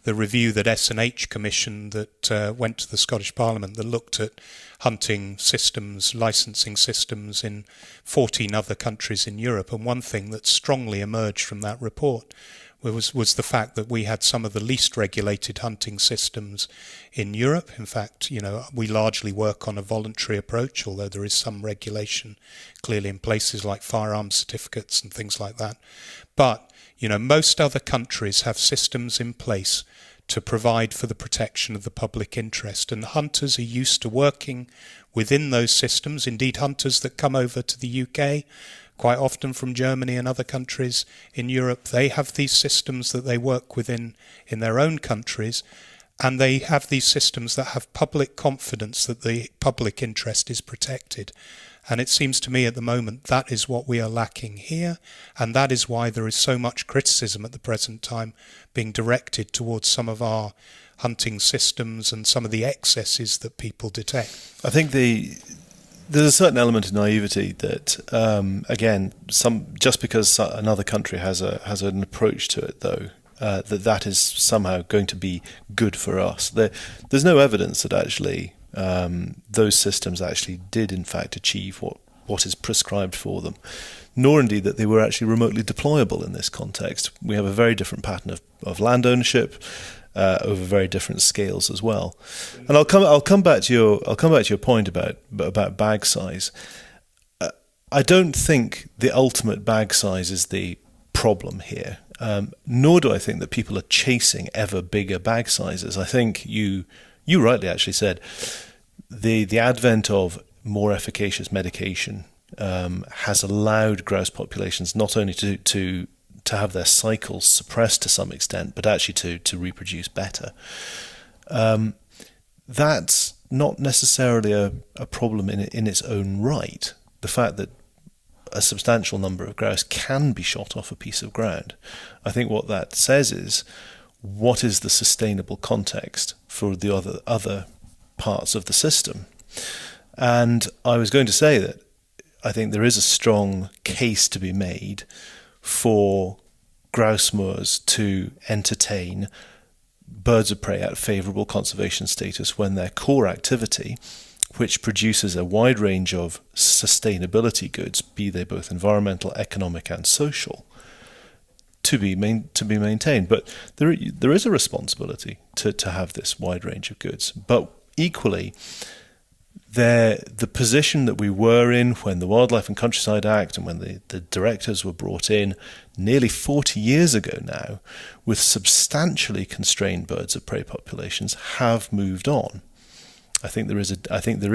the review that S&H commissioned that went to the Scottish Parliament that looked at hunting systems, licensing systems in 14 other countries in Europe. And one thing that strongly emerged from that report was the fact that we had some of the least regulated hunting systems in Europe. In fact, we largely work on a voluntary approach, although there is some regulation clearly in places like firearms certificates and things like that. But, most other countries have systems in place to provide for the protection of the public interest, and hunters are used to working within those systems. Indeed, hunters that come over to the UK, quite often from Germany and other countries in Europe, they have these systems that they work within in their own countries, and they have these systems that have public confidence that the public interest is protected. And it seems to me at the moment that is what we are lacking here, and that is why there is so much criticism at the present time being directed towards some of our hunting systems and some of the excesses that people detect. I think there's a certain element of naivety that, again, just because another country has an approach to it, though, that is somehow going to be good for us. There's no evidence that actually those systems actually did, in fact, achieve what is prescribed for them, nor indeed that they were actually remotely deployable in this context. We have a very different pattern of land ownership over very different scales as well. And I'll come back to your point about bag size. I don't think the ultimate bag size is the problem here, nor do I think that people are chasing ever bigger bag sizes. I think you rightly actually said the advent of more efficacious medication has allowed grouse populations not only to have their cycles suppressed to some extent, but actually to reproduce better. That's not necessarily a problem in its own right. The fact that a substantial number of grouse can be shot off a piece of ground, I think what that says is, what is the sustainable context for the other parts of the system? And I was going to say that I think there is a strong case to be made for grouse moors to entertain birds of prey at favourable conservation status when their core activity, which produces a wide range of sustainability goods, be they both environmental, economic and social, to be maintained. But there is a responsibility to have this wide range of goods. But equally, the position that we were in when the Wildlife and Countryside Act and when the directives were brought in nearly 40 years ago now, with substantially constrained birds of prey populations, have moved on. I think there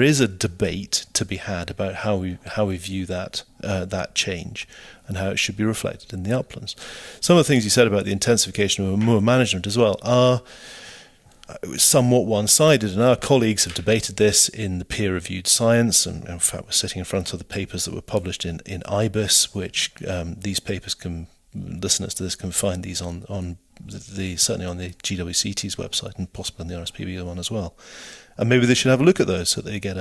is a debate to be had about how we view that change and how it should be reflected in the uplands. Some of the things you said about the intensification of moor management as well are somewhat one-sided, and our colleagues have debated this in the peer-reviewed science, and in fact we're sitting in front of the papers that were published in IBIS, which these papers listeners to this can find these on certainly on the GWCT's website and possibly on the RSPB one as well. And maybe they should have a look at those so they get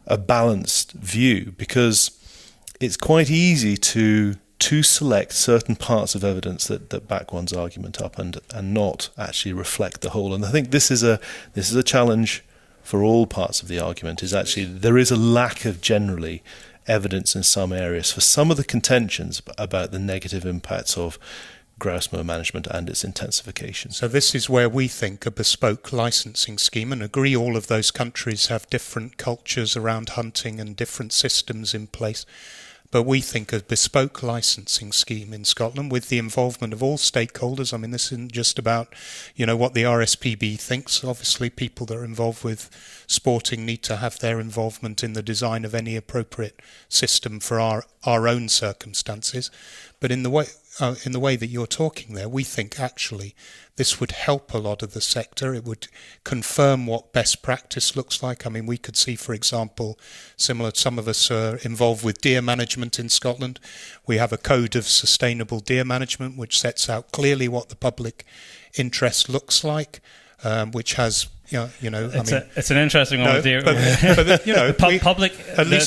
a balanced view, because it's quite easy to select certain parts of evidence that back one's argument up and not actually reflect the whole. And I think this is a challenge for all parts of the argument, is actually there is a lack of generally evidence in some areas for some of the contentions about the negative impacts of grouse moor management and its intensification. So this is where we think a bespoke licensing scheme, and agree all of those countries have different cultures around hunting and different systems in place. But we think a bespoke licensing scheme in Scotland with the involvement of all stakeholders. I mean, this isn't just about, what the RSPB thinks. Obviously, people that are involved with sporting need to have their involvement in the design of any appropriate system for our own circumstances. But in the way that you're talking there, we think actually this would help a lot of the sector. It would confirm what best practice looks like. I mean, we could see, for example, some of us are involved with deer management in Scotland. We have a code of sustainable deer management which sets out clearly what the public interest looks like, which has Yeah, it's an interesting one. The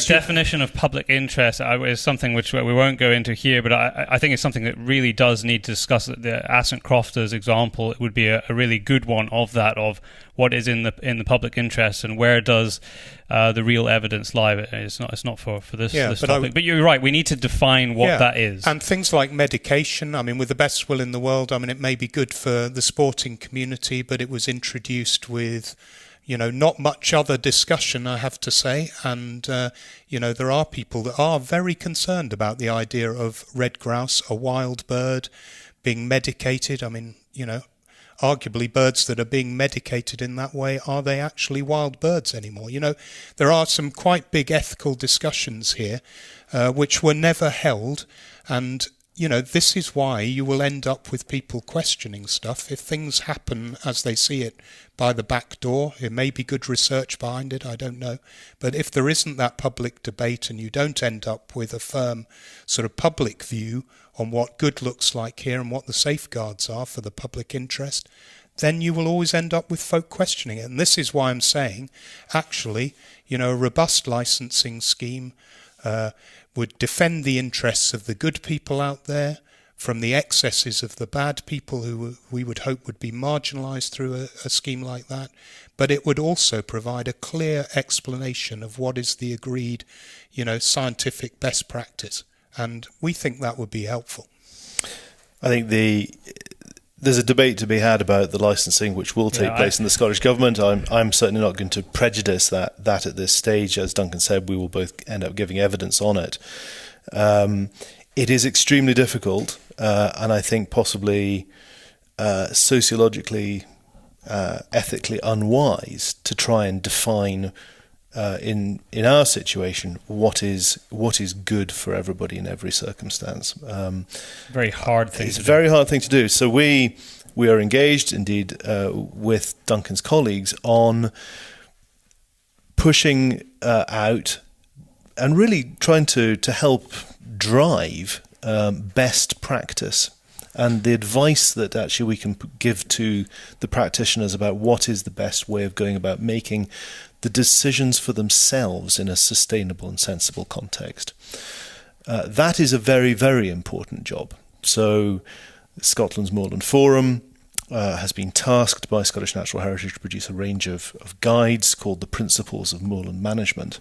definition of public interest is something which we won't go into here, but I think it's something that really does need to discuss. The Ascent Crofters example, it would be a really good one of what is in the public interest and where does the real evidence lie. It's not for this topic. But you're right, we need to define what that is. And things like medication, with the best will in the world, it may be good for the sporting community, but it was introduced with not much other discussion, I have to say. And, there are people that are very concerned about the idea of red grouse, a wild bird, being medicated. Arguably birds that are being medicated in that way, are they actually wild birds anymore? There are some quite big ethical discussions here, which were never held. And this is why you will end up with people questioning stuff. If things happen as they see it by the back door, it may be good research behind it, I don't know. But if there isn't that public debate and you don't end up with a firm sort of public view on what good looks like here and what the safeguards are for the public interest, then you will always end up with folk questioning it. And this is why I'm saying, actually, a robust licensing scheme would defend the interests of the good people out there from the excesses of the bad people who we would hope would be marginalised through a scheme like that. But it would also provide a clear explanation of what is the agreed, scientific best practice. And we think that would be helpful. I think there's a debate to be had about the licensing, which will take place in the Scottish Government. I'm certainly not going to prejudice that at this stage. As Duncan said, we will both end up giving evidence on it. It is extremely difficult, and I think possibly sociologically, ethically unwise to try and define in our situation what is good for everybody in every circumstance. Very hard thing. It's a very hard thing to do. So we are engaged, indeed, with Duncan's colleagues on pushing out and really trying to help drive best practice and the advice that actually we can give to the practitioners about what is the best way of going about making the decisions for themselves in a sustainable and sensible context. That is a very, very important job. So Scotland's Moorland Forum has been tasked by Scottish Natural Heritage to produce a range of guides called the Principles of Moorland Management.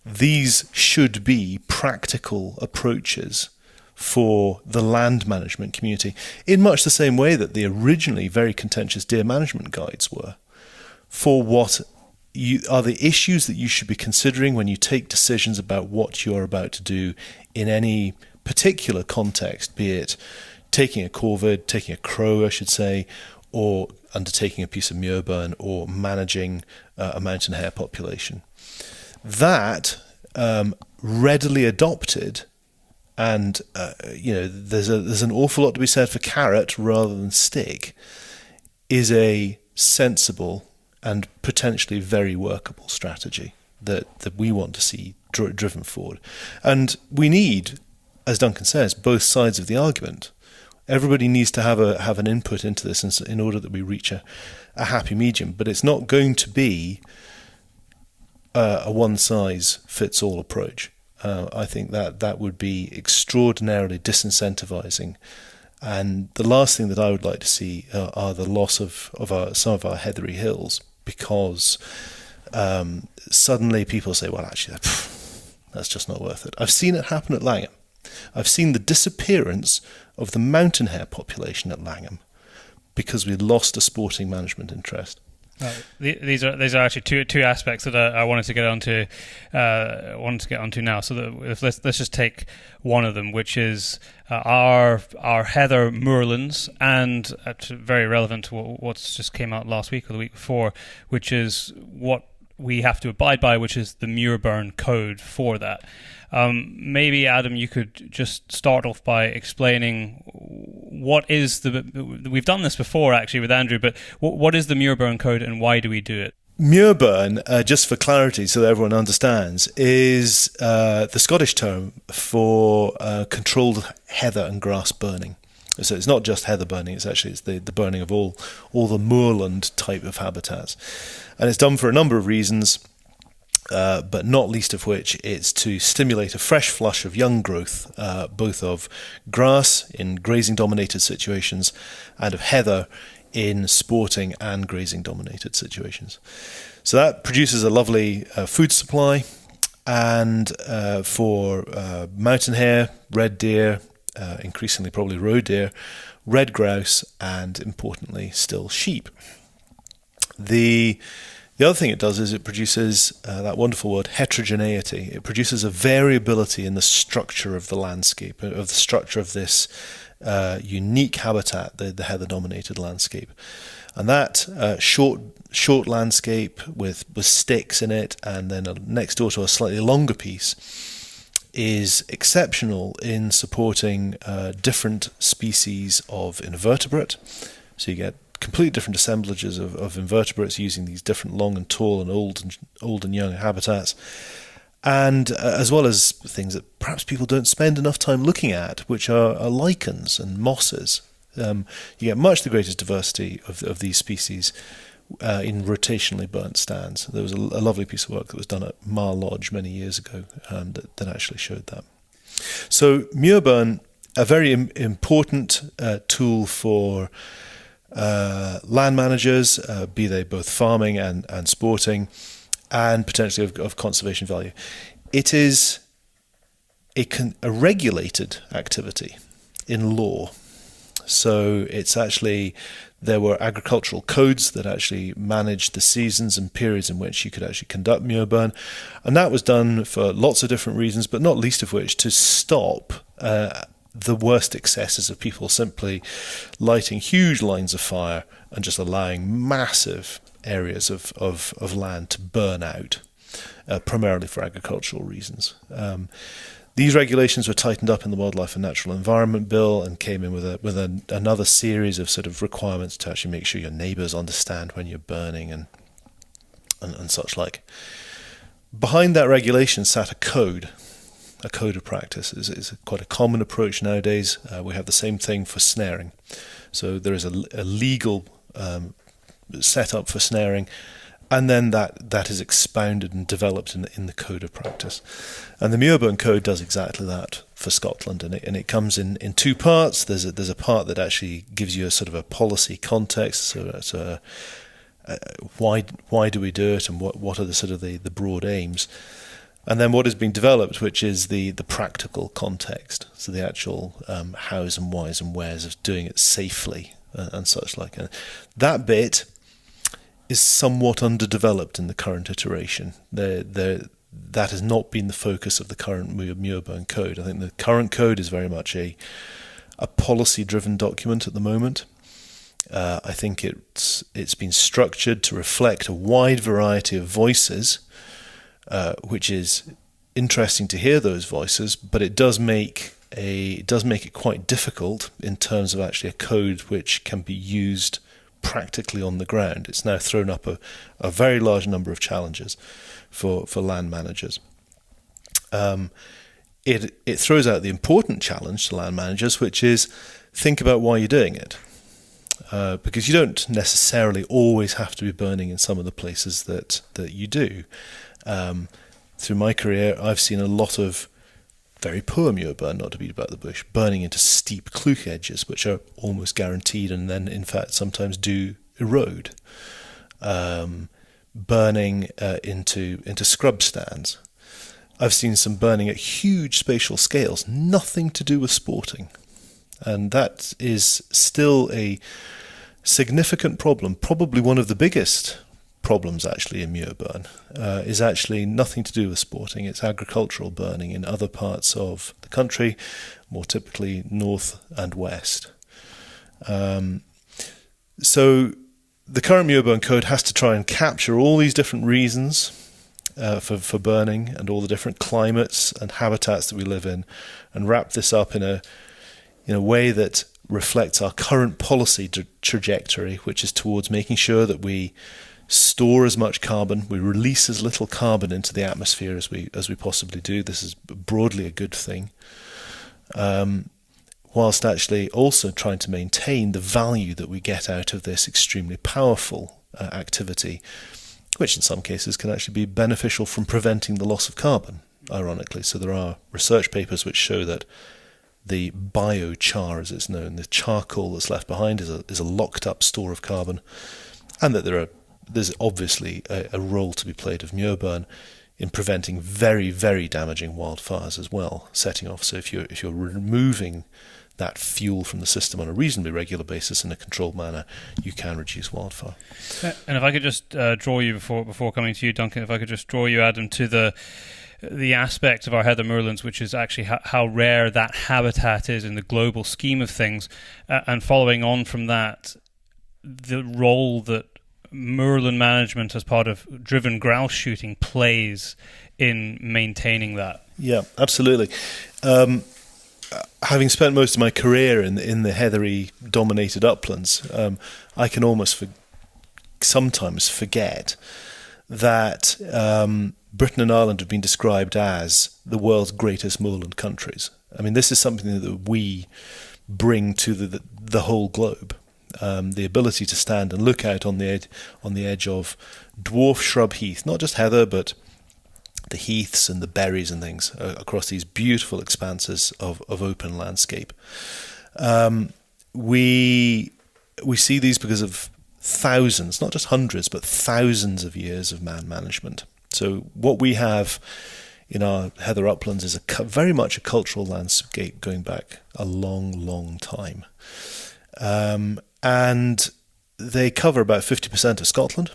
These should be practical approaches for the land management community, in much the same way that the originally very contentious deer management guides were, for what are the issues that you should be considering when you take decisions about what you're about to do in any particular context, be it taking a corvid, taking a crow, I should say, or undertaking a piece of muirburn, or managing a mountain hare population. That readily adopted, and there's an awful lot to be said for carrot rather than stick, is a sensible and potentially very workable strategy that we want to see driven forward. And we need, as Duncan says, both sides of the argument. Everybody needs to have an input into this in order that we reach a happy medium. But it's not going to be a one-size-fits-all approach. I think that would be extraordinarily disincentivizing. And the last thing that I would like to see are the loss of some of our heathery hills, because suddenly people say, well, actually, that's just not worth it. I've seen it happen at Langham. I've seen the disappearance of the mountain hare population at Langham because we lost a sporting management interest. These are actually two aspects that I wanted to get onto. Now. So let's just take one of them, which is our heather moorlands, and very relevant to what's just came out last week or the week before, which is what we have to abide by, which is the muirburn code for that. Maybe, Adam, you could just start off by explaining what is we've done this before actually with Andrew, but what is the muirburn code and why do we do it? Muirburn, just for clarity so that everyone understands, is the Scottish term for controlled heather and grass burning. So it's not just heather burning, it's the burning of all the moorland type of habitats. And it's done for a number of reasons, but not least of which it's to stimulate a fresh flush of young growth, both of grass in grazing-dominated situations and of heather in sporting and grazing-dominated situations. So that produces a lovely food supply, and for mountain hare, red deer, increasingly probably roe deer, red grouse, and importantly still sheep. The other thing it does is it produces that wonderful word heterogeneity. It produces a variability in the structure of the landscape, of the structure of this unique habitat, the heather-dominated landscape. And that short landscape with sticks in it, and then next door to a slightly longer piece, is exceptional in supporting different species of invertebrate. So you get completely different assemblages of invertebrates using these different long and tall and old and young habitats, and as well as things that perhaps people don't spend enough time looking at, which are lichens and mosses. You get much the greatest diversity of these species in rotationally burnt stands. There was a lovely piece of work that was done at Mar Lodge many years ago that actually showed that. So muirburn, a very important tool for land managers, be they both farming and sporting, and potentially of conservation value. It is a regulated activity in law. So it's actually, there were agricultural codes that actually managed the seasons and periods in which you could actually conduct muirburn, and that was done for lots of different reasons, but not least of which to stop the worst excesses of people simply lighting huge lines of fire and just allowing massive areas of land to burn out, primarily for agricultural reasons. These regulations were tightened up in the Wildlife and Natural Environment Bill and came in with another series of sort of requirements to actually make sure your neighbours understand when you're burning and such like. Behind that regulation sat a code of practice. Is quite a common approach nowadays. We have the same thing for snaring. So there is a legal setup for snaring, and then that is expounded and developed in the code of practice. And the muirburn code does exactly that for Scotland, and it comes in two parts. There's a part that actually gives you a sort of a policy context. So why do we do it, and what are the sort of the broad aims, and then what is being developed, which is the practical context. So the actual hows and whys and wheres of doing it safely and such like. And that bit is somewhat underdeveloped in the current iteration. That has not been the focus of the current muirburn code. I think the current code is very much a policy-driven document at the moment. I think it's been structured to reflect a wide variety of voices, which is interesting to hear those voices, but it does make it quite difficult in terms of actually a code which can be used practically on the ground. It's now thrown up a very large number of challenges for land managers. It throws out the important challenge to land managers, which is think about why you're doing it. Because you don't necessarily always have to be burning in some of the places that you do. Through my career, I've seen a lot of very poor muirburn, not to beat about the bush, burning into steep cleuch edges, which are almost guaranteed and then, in fact, sometimes do erode. Burning into scrub stands. I've seen some burning at huge spatial scales, nothing to do with sporting. And that is still a significant problem, probably one of the biggest problems actually in muirburn, is actually nothing to do with sporting. It's agricultural burning in other parts of the country, more typically north and west. So the current muirburn code has to try and capture all these different reasons for burning and all the different climates and habitats that we live in, and wrap this up in a way that reflects our current policy trajectory, which is towards making sure that we store as much carbon, we release as little carbon into the atmosphere as we possibly do. This is broadly a good thing. whilst actually also trying to maintain the value that we get out of this extremely powerful activity, which in some cases can actually be beneficial from preventing the loss of carbon, ironically. So there are research papers which show that the biochar, as it's known, the charcoal that's left behind is a locked up store of carbon, and that there's obviously a role to be played of muirburn in preventing very, very damaging wildfires as well, setting off. So if you're removing that fuel from the system on a reasonably regular basis in a controlled manner, you can reduce wildfire. And if I could just draw you before coming to you, Duncan, if I could just draw you, Adam, to the aspect of our heather moorlands, which is actually how rare that habitat is in the global scheme of things, and following on from that, the role that moorland management as part of driven grouse shooting plays in maintaining that. Yeah, absolutely. Having spent most of my career in the heathery dominated uplands, I can almost sometimes forget that Britain and Ireland have been described as the world's greatest moorland countries. I mean, this is something that we bring to the whole globe. The ability to stand and look out on the edge of dwarf shrub heath, not just heather, but the heaths and the berries and things across these beautiful expanses of open landscape. We see these because of thousands, not just hundreds, but thousands of years of man management. So what we have in our heather uplands is very much a cultural landscape going back a long, long time. And they cover about 50% of Scotland.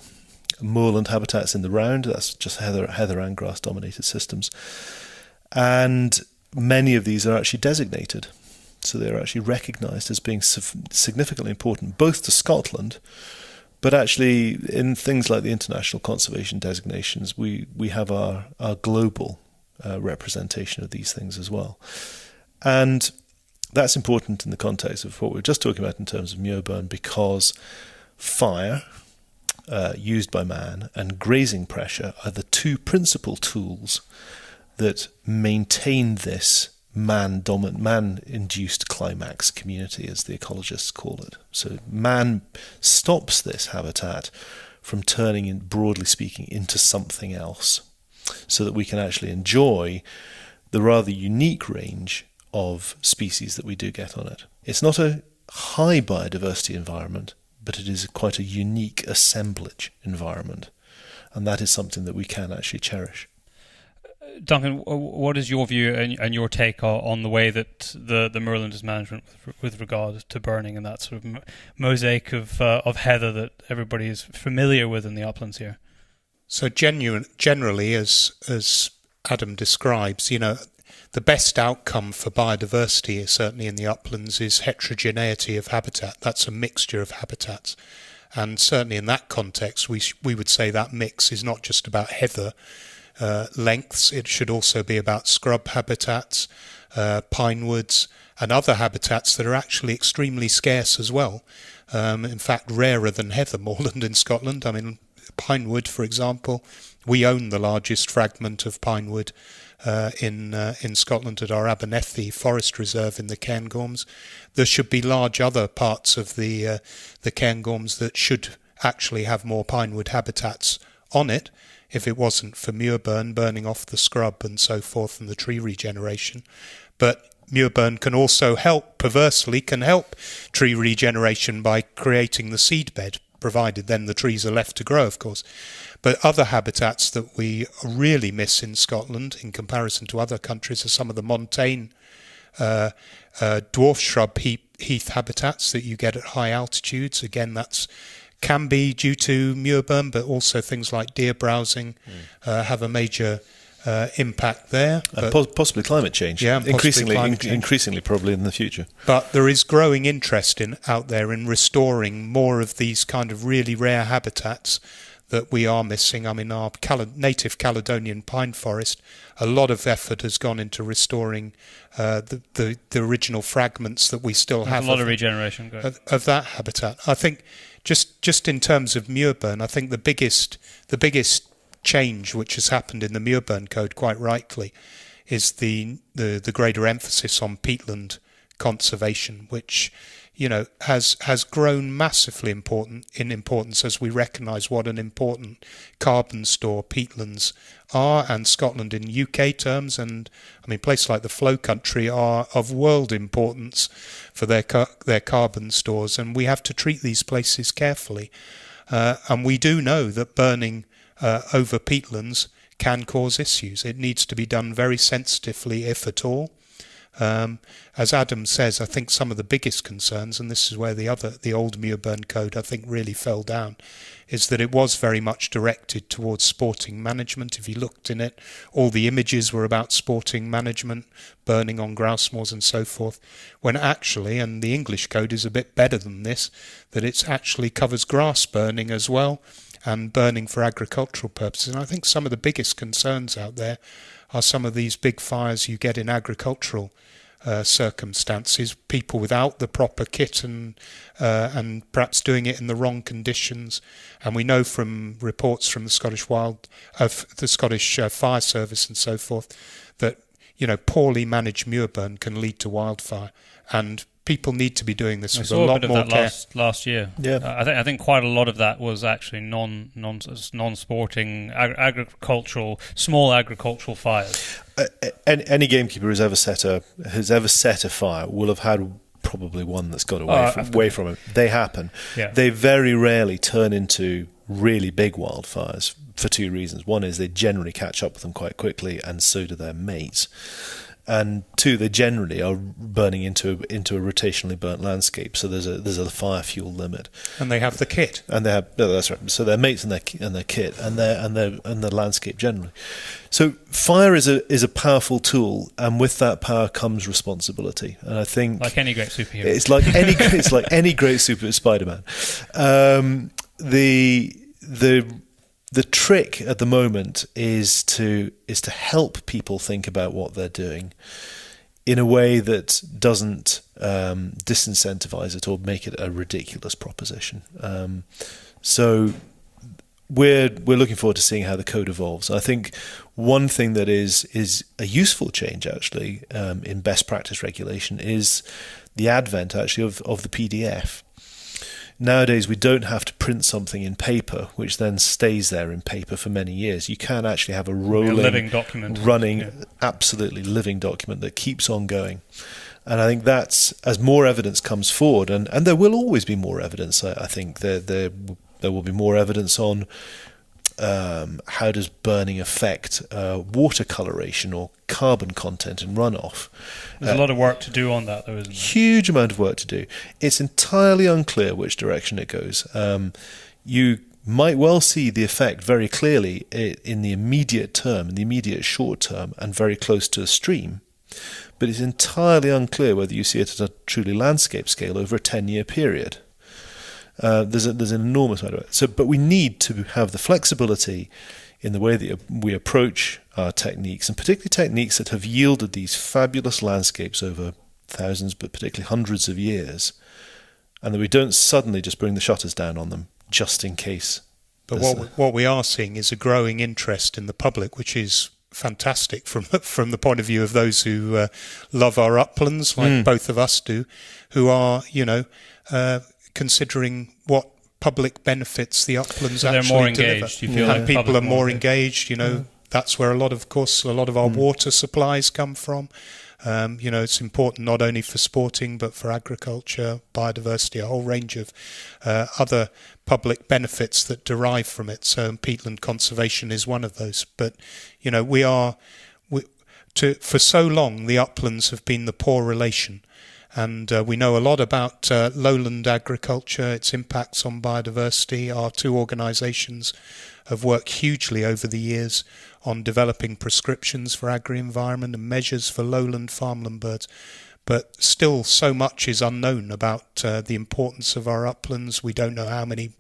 Moorland habitats in the round, that's just heather and grass dominated systems. And many of these are actually designated. So they're actually recognised as being significantly important, both to Scotland, but actually in things like the international conservation designations, we have our global representation of these things as well. And that's important in the context of what we were just talking about in terms of muirburn, because fire used by man and grazing pressure are the two principal tools that maintain this man-induced climax community, as the ecologists call it. So man stops this habitat from turning, broadly speaking, into something else, so that we can actually enjoy the rather unique range of species that we do get on it. It's not a high biodiversity environment, but it is quite a unique assemblage environment, and that is something that we can actually cherish. Duncan, what is your view and your take on the way that the moorland is managed with regard to burning and that sort of mosaic of heather that everybody is familiar with in the uplands here? So generally, as Adam describes, the best outcome for biodiversity, certainly in the uplands, is heterogeneity of habitat. That's a mixture of habitats. And certainly in that context, we would say that mix is not just about heather lengths. It should also be about scrub habitats, pine woods, and other habitats that are actually extremely scarce as well. In fact, rarer than heather moorland in Scotland. I mean, pine wood, for example, we own the largest fragment of pine wood in Scotland at our Abernethy Forest Reserve in the Cairngorms. There should be large other parts of the Cairngorms that should actually have more pinewood habitats on it, if it wasn't for muirburn burning off the scrub and so forth and the tree regeneration. But muirburn can also perversely help tree regeneration by creating the seedbed, provided then the trees are left to grow, of course. But other habitats that we really miss in Scotland in comparison to other countries are some of the montane dwarf shrub heath habitats that you get at high altitudes. Again, that can be due to muirburn, but also things like deer browsing have a major impact there. Possibly climate change. Yeah, increasingly probably in the future. But there is growing interest out there in restoring more of these kind of really rare habitats that we are missing. I mean, our native Caledonian pine forest, a lot of effort has gone into restoring the original fragments that we still have. A lot of regeneration of that habitat. I think just in terms of muirburn, I think the biggest change which has happened in the muirburn code, quite rightly, is the greater emphasis on peatland conservation, which has grown massively in importance as we recognise what an important carbon store peatlands are, and Scotland in UK terms, and I mean places like the Flow Country are of world importance for their carbon stores, and we have to treat these places carefully. And we do know that burning over peatlands can cause issues. It needs to be done very sensitively, if at all. As Adam says, I think some of the biggest concerns, and this is where the old Muirburn Code I think really fell down, is that it was very much directed towards sporting management. If you looked in it, all the images were about sporting management, burning on grouse moors and so forth, when actually, and the English Code is a bit better than this, that it actually covers grass burning as well, and burning for agricultural purposes. And I think some of the biggest concerns out there are some of these big fires you get in agricultural circumstances, people without the proper kit and perhaps doing it in the wrong conditions. And we know from reports from the Scottish Fire Service and so forth that poorly managed Muirburn can lead to wildfire, and people need to be doing this with a lot more care. Last year. Yeah, I think quite a lot of that was actually non-sporting agricultural, small agricultural fires. Any gamekeeper who's ever set a fire will have had probably one that's got away from it. They happen. Yeah. They very rarely turn into really big wildfires for two reasons. One is they generally catch up with them quite quickly, and so do their mates. And two, they generally are burning into a rotationally burnt landscape, so there's a fire fuel limit. And they have the kit. And they have that's right. So their mates and their kit and their landscape generally. So fire is a powerful tool, and with that power comes responsibility. And I think like any great superhero, it's like any great super Spider-Man. The trick at the moment is to help people think about what they're doing in a way that doesn't disincentivize it or make it a ridiculous proposition. So we're looking forward to seeing how the code evolves. I think one thing that is a useful change actually in best practice regulation is the advent actually of the PDF. Nowadays, we don't have to print something in paper, which then stays there in paper for many years. You can actually have a rolling, living document, absolutely living document that keeps on going. And I think that's, as more evidence comes forward, and there will always be more evidence. I think there will be more evidence on how does burning affect water coloration or carbon content in runoff. There's a lot of work to do on that, though, isn't there? Huge amount of work to do. It's entirely unclear which direction it goes. You might well see the effect very clearly in the immediate term, in the immediate short term, and very close to a stream. But it's entirely unclear whether you see it at a truly landscape scale over a 10-year period. There's an enormous amount of it. But we need to have the flexibility in the way that we approach our techniques, and particularly techniques that have yielded these fabulous landscapes over thousands, but particularly hundreds of years, and that we don't suddenly just bring the shutters down on them just in case. But what we are seeing is a growing interest in the public, which is fantastic from the point of view of those who love our uplands, like both of us do, who are considering what public benefits the uplands actually they're more deliver. engaged. You feel and people are more engaged. That's where a lot of our water supplies come from. It's important not only for sporting but for agriculture, biodiversity, a whole range of other public benefits that derive from it. So peatland conservation is one of those. But for so long the uplands have been the poor relation. And we know a lot about lowland agriculture, its impacts on biodiversity. Our two organisations have worked hugely over the years on developing prescriptions for agri-environment and measures for lowland farmland birds. But still so much is unknown about the importance of our uplands. We don't know how many,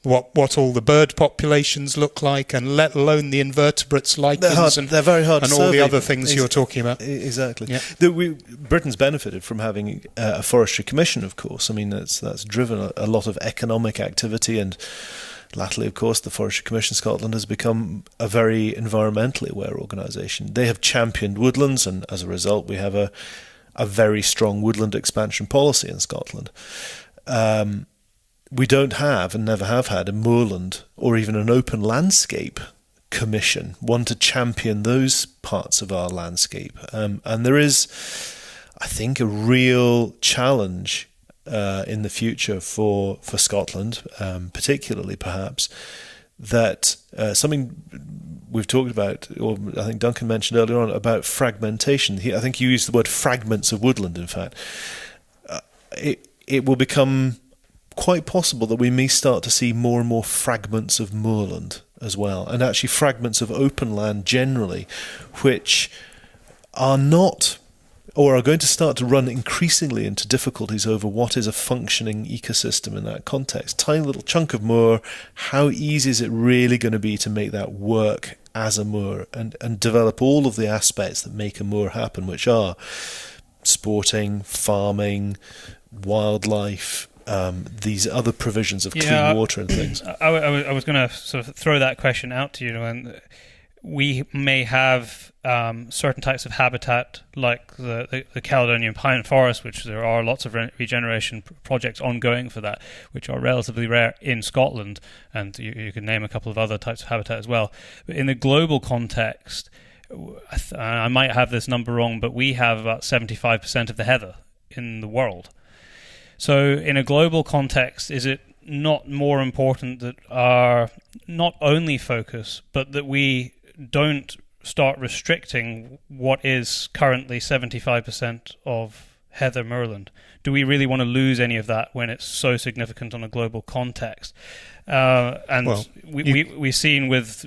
what all the bird populations look like, and let alone the invertebrates, lichens, they're very hard and to all survey. The other things you're talking about. Exactly. Yeah. Britain's benefited from having a forestry commission, of course. I mean, that's driven a lot of economic activity, and latterly, of course, the Forestry Commission Scotland has become a very environmentally aware organisation. They have championed woodlands, and as a result, we have a a very strong woodland expansion policy in Scotland. We don't have and never have had a moorland or even an open landscape commission, one to champion those parts of our landscape. And there is, I think, a real challenge in the future for Scotland, particularly perhaps, that something we've talked about, or I think Duncan mentioned earlier on, about fragmentation. I think you used the word fragments of woodland, in fact. It will become quite possible that we may start to see more and more fragments of moorland as well, and actually fragments of open land generally, which are not, or are going to start to run increasingly into difficulties over what is a functioning ecosystem in that context. Tiny little chunk of moor, how easy is it really going to be to make that work as a moor and develop all of the aspects that make a moor happen, which are sporting, farming, wildlife, these other provisions of clean water and things. I was going to sort of throw that question out to you, and we may have certain types of habitat, like the Caledonian pine forest, which there are lots of regeneration projects ongoing for that, which are relatively rare in Scotland, and you can name a couple of other types of habitat as well. But in the global context, I might have this number wrong, but we have about 75% of the heather in the world. So in a global context, is it not more important that our not only focus, but that we don't start restricting what is currently 75% of heather moorland? Do we really want to lose any of that when it's so significant on a global context? We've seen with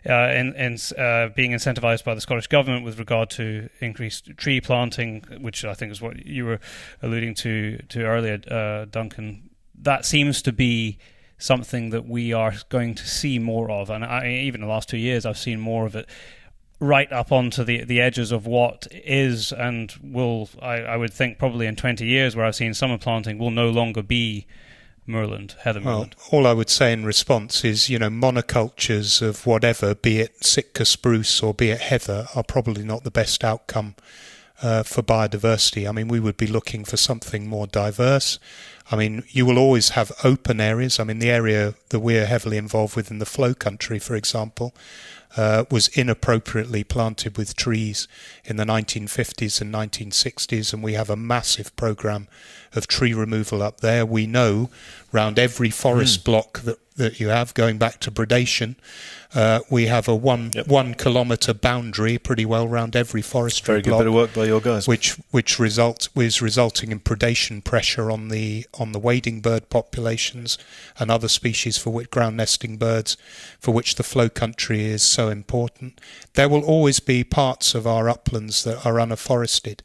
being incentivised by the Scottish Government with regard to increased tree planting, which I think is what you were alluding to earlier, Duncan. That seems to be something that we are going to see more of, and even the last 2 years I've seen more of it, right up onto the edges of what is and will, I would think probably in 20 years, where I've seen summer planting, will no longer be moorland, heather moorland. Well, all I would say in response is, monocultures of whatever, be it Sitka spruce or be it heather, are probably not the best outcome for biodiversity. I mean, we would be looking for something more diverse. I mean, you will always have open areas. I mean, the area that we're heavily involved with in the Flow Country, for example, was inappropriately planted with trees in the 1950s and 1960s, and we have a massive programme of tree removal up there. We know round every forest block that you have, going back to predation, we have a 1 kilometre boundary pretty well round every forestry Very good block, bit of work by your guys. which is resulting in predation pressure on the wading bird populations and other species for which ground nesting birds, for which the Flow Country is so important. There will always be parts of our uplands that are unafforested.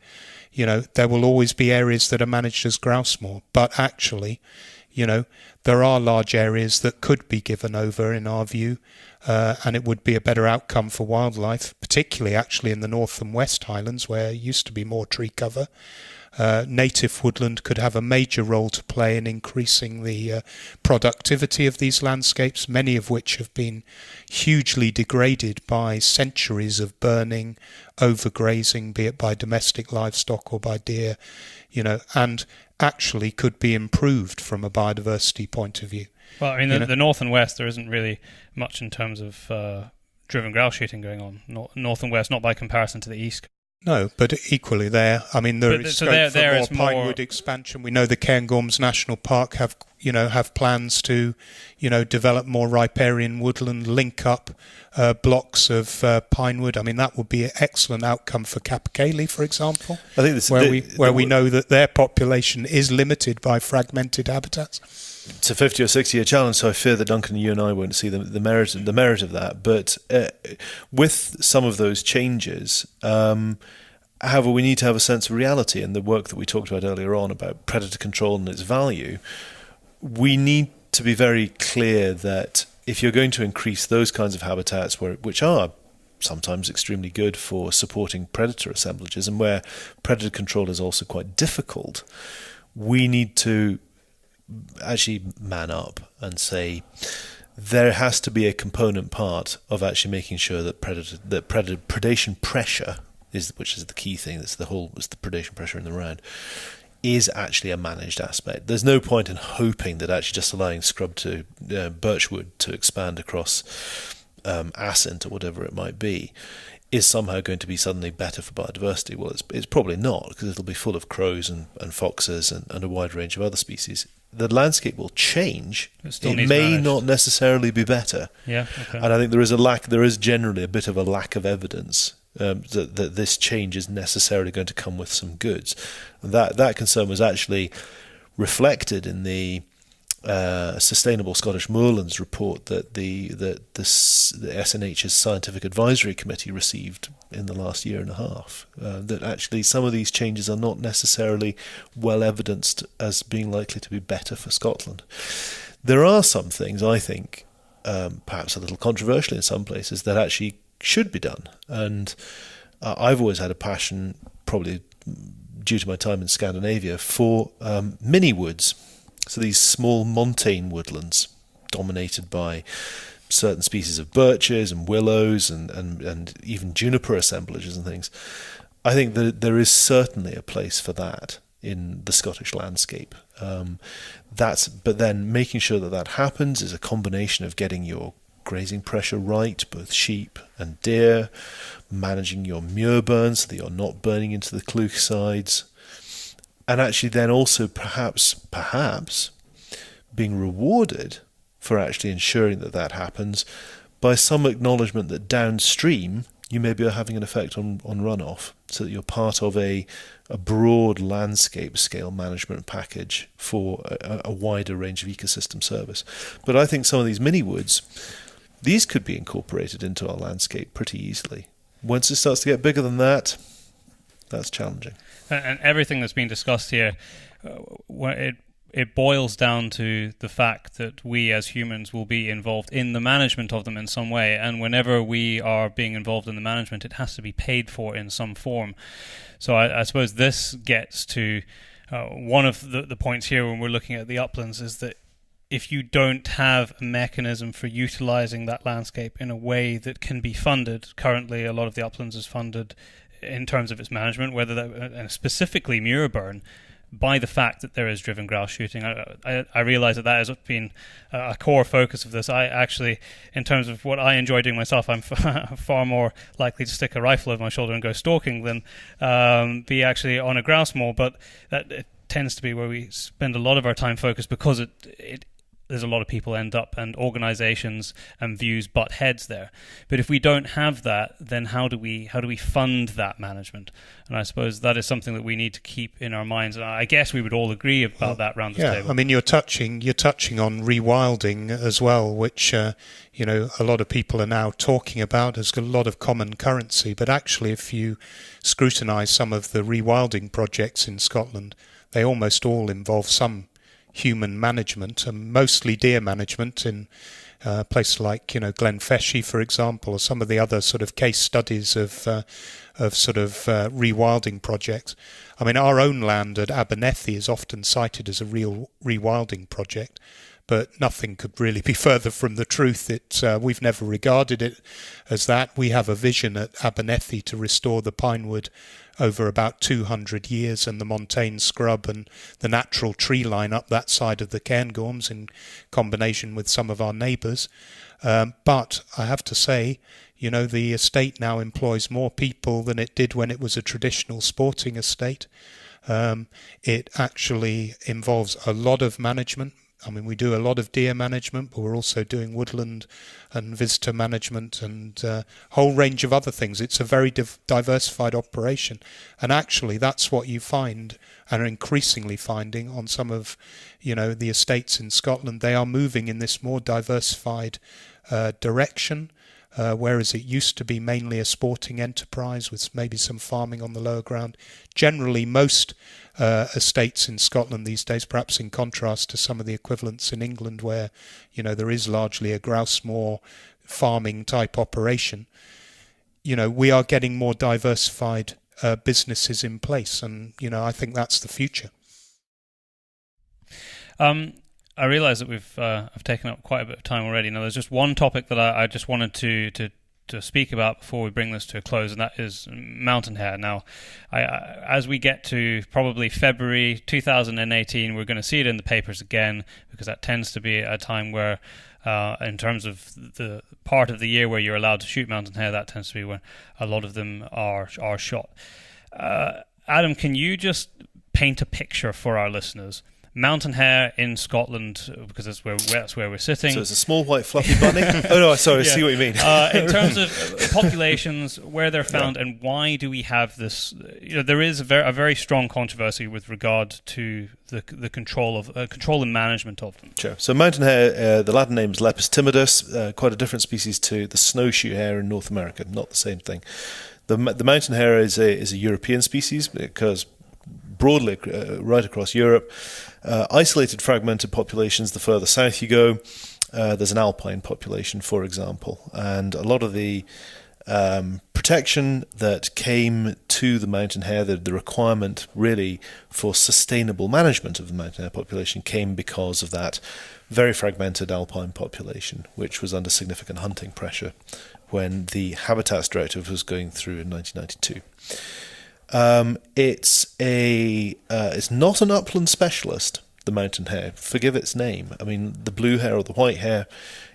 There will always be areas that are managed as grouse moor, but actually, there are large areas that could be given over, in our view, and it would be a better outcome for wildlife, particularly actually in the North and West Highlands, where there used to be more tree cover. Native woodland could have a major role to play in increasing the productivity of these landscapes, many of which have been hugely degraded by centuries of burning, overgrazing, be it by domestic livestock or by deer, and actually could be improved from a biodiversity point of view. Well, I mean, the North and West, there isn't really much in terms of driven grouse shooting going on. North and West, not by comparison to the East. No, but equally there, I mean, there is scope for more pinewood expansion. We know the Cairngorms National Park have plans to, develop more riparian woodland, link up blocks of pinewood. I mean, that would be an excellent outcome for Capercaillie, for example, I think we know that their population is limited by fragmented habitats. It's a 50 or 60 year challenge, so I fear that Duncan, you and I won't see the merit of that. But with some of those changes, however, we need to have a sense of reality, and the work that we talked about earlier on about predator control and its value. We need to be very clear that if you're going to increase those kinds of habitats, which are sometimes extremely good for supporting predator assemblages, and where predator control is also quite difficult, we need to actually man up and say there has to be a component part of actually making sure that predation pressure which is the key thing. It's the predation pressure in the round, is actually a managed aspect. There's no point in hoping that actually just allowing scrub to birchwood to expand across ascent or whatever it might be is somehow going to be suddenly better for biodiversity. Well, it's probably not, because it'll be full of crows and foxes and a wide range of other species. The landscape will change. It may not necessarily be better. Yeah, okay. And I think there is generally a bit of a lack of evidence that this change is necessarily going to come with some goods. And that concern was actually reflected in the Sustainable Scottish Moorlands report that the SNH's Scientific Advisory Committee received in the last year and a half, that actually some of these changes are not necessarily well evidenced as being likely to be better for Scotland. There are some things, I think, perhaps a little controversial in some places, that actually should be done. And I've always had a passion, probably due to my time in Scandinavia, for mini woods. So these small montane woodlands dominated by certain species of birches and willows and even juniper assemblages and things. I think that there is certainly a place for that in the Scottish landscape. But then making sure that happens is a combination of getting your grazing pressure right, both sheep and deer, managing your muir burn so that you're not burning into the cleuch sides, and actually then also perhaps being rewarded for actually ensuring that happens by some acknowledgement that downstream you may be having an effect on runoff, so that you're part of a broad landscape scale management package for a wider range of ecosystem service. But I think some of these mini woods, these could be incorporated into our landscape pretty easily. Once it starts to get bigger than that, that's challenging. And everything that's been discussed here, it boils down to the fact that we as humans will be involved in the management of them in some way. And whenever we are being involved in the management, it has to be paid for in some form. So I suppose this gets to one of the points here when we're looking at the uplands, is that if you don't have a mechanism for utilising that landscape in a way that can be funded, currently a lot of the uplands is funded in terms of its management, whether that, and specifically muir burn, by the fact that there is driven grouse shooting. I realise that has been a core focus of this. I actually, in terms of what I enjoy doing myself, I'm far more likely to stick a rifle over my shoulder and go stalking than be actually on a grouse moor, but that it tends to be where we spend a lot of our time focused, because there's a lot of people end up, and organisations and views butt heads there. But if we don't have that, then how do we fund that management? And I suppose that is something that we need to keep in our minds. And I guess we would all agree about that round the table. I mean, you're touching on rewilding as well, which a lot of people are now talking about. There's a lot of common currency, but actually, if you scrutinise some of the rewilding projects in Scotland, they almost all involve some human management, and mostly deer management in places like Glenfeshie, for example, or some of the other sort of case studies of rewilding projects. I mean, our own land at Abernethy is often cited as a real rewilding project, but nothing could really be further from the truth. We've never regarded it as that. We have a vision at Abernethy to restore the pinewood over about 200 years, and the montane scrub and the natural tree line up that side of the Cairngorms in combination with some of our neighbours. But I have to say, the estate now employs more people than it did when it was a traditional sporting estate. It actually involves a lot of management. I mean, we do a lot of deer management, but we're also doing woodland and visitor management and a whole range of other things. It's a very diversified operation. And actually, that's what you find and are increasingly finding on some of, the estates in Scotland. They are moving in this more diversified direction, whereas it used to be mainly a sporting enterprise with maybe some farming on the lower ground. Generally, most estates in Scotland these days, perhaps in contrast to some of the equivalents in England where, there is largely a grouse moor farming type operation, we are getting more diversified businesses in place, and, I think that's the future. I realise that I've taken up quite a bit of time already. Now, there's just one topic that I just wanted to speak about before we bring this to a close, and that is mountain hare. Now, as we get to probably February 2018, we're going to see it in the papers again, because that tends to be a time where, in terms of the part of the year where you're allowed to shoot mountain hare, that tends to be when a lot of them are shot. Adam, can you just paint a picture for our listeners? Mountain hare in Scotland, because that's where we're sitting. So it's a small white fluffy bunny. Oh no, sorry, I see what you mean. In terms of populations, where they're found, and why do we have this? There is a very strong controversy with regard to the control and management of them. Sure. So mountain hare, the Latin name is Lepus timidus, quite a different species to the snowshoe hare in North America. Not the same thing. The mountain hare is a European species. It occurs broadly right across Europe. Isolated fragmented populations the further south you go. There's an alpine population, for example, and a lot of the protection that came to the mountain hare, the requirement really for sustainable management of the mountain hare population, came because of that very fragmented alpine population, which was under significant hunting pressure when the Habitats Directive was going through in 1992. It's not an upland specialist, the mountain hare. Forgive its name. I mean, the blue hare or the white hare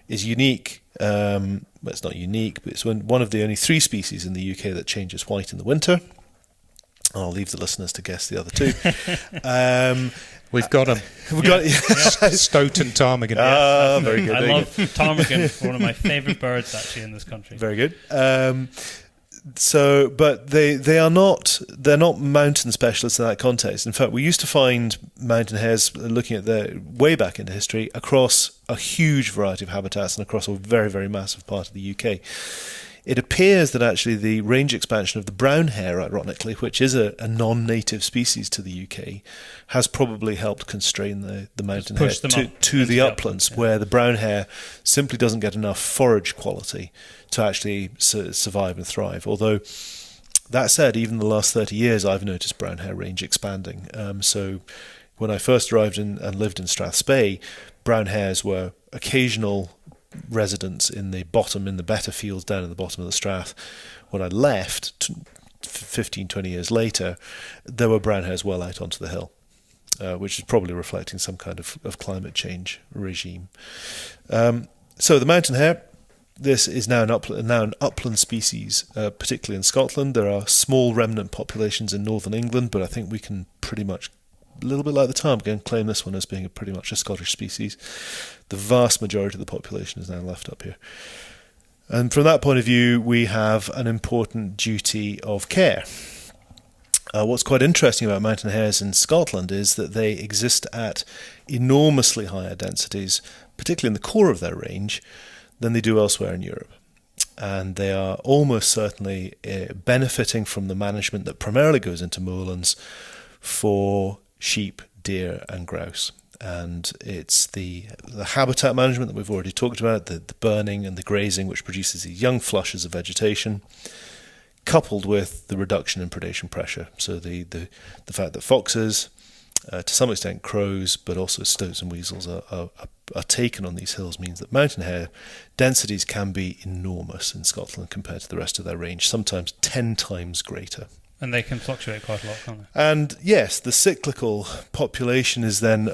is unique. Well, it's not unique, but it's one of the only 3 species in the UK that changes white in the winter. I'll leave the listeners to guess the other 2. We've got them. We've got Stoat and ptarmigan. Ah, very good. I love ptarmigan. One of my favourite birds, actually, in this country. Very good. But they're not mountain specialists in that context. In fact, we used to find mountain hares, looking at their way back into history, across a huge variety of habitats and across a very, very massive part of the UK. It appears that actually the range expansion of the brown hare, ironically, which is a non-native species to the UK, has probably helped constrain the mountain hare to the uplands, where the brown hare simply doesn't get enough forage quality to actually survive and thrive. Although, that said, even in the last 30 years, I've noticed brown hare range expanding. So when I first arrived and lived in Strathspey, brown hares were occasional residents in the better fields down in the bottom of the Strath. When I left 15, 20 years later, there were brown hares well out onto the hill, which is probably reflecting some kind of climate change regime. So the mountain hare, this is now an upland species, particularly in Scotland. There are small remnant populations in northern England, but I think we can pretty much, a little bit like the ptarmigan, claim this one as being pretty much a Scottish species. The vast majority of the population is now left up here. And from that point of view, we have an important duty of care. What's quite interesting about mountain hares in Scotland is that they exist at enormously higher densities, particularly in the core of their range, than they do elsewhere in Europe. And they are almost certainly benefiting from the management that primarily goes into moorlands for sheep, deer and grouse. And it's the habitat management that we've already talked about, the burning and the grazing, which produces these young flushes of vegetation, coupled with the reduction in predation pressure. So the fact that foxes, to some extent crows, but also stoats and weasels are taken on these hills means that mountain hare densities can be enormous in Scotland compared to the rest of their range, sometimes 10 times greater. And they can fluctuate quite a lot, can't they? And yes, the cyclical population is then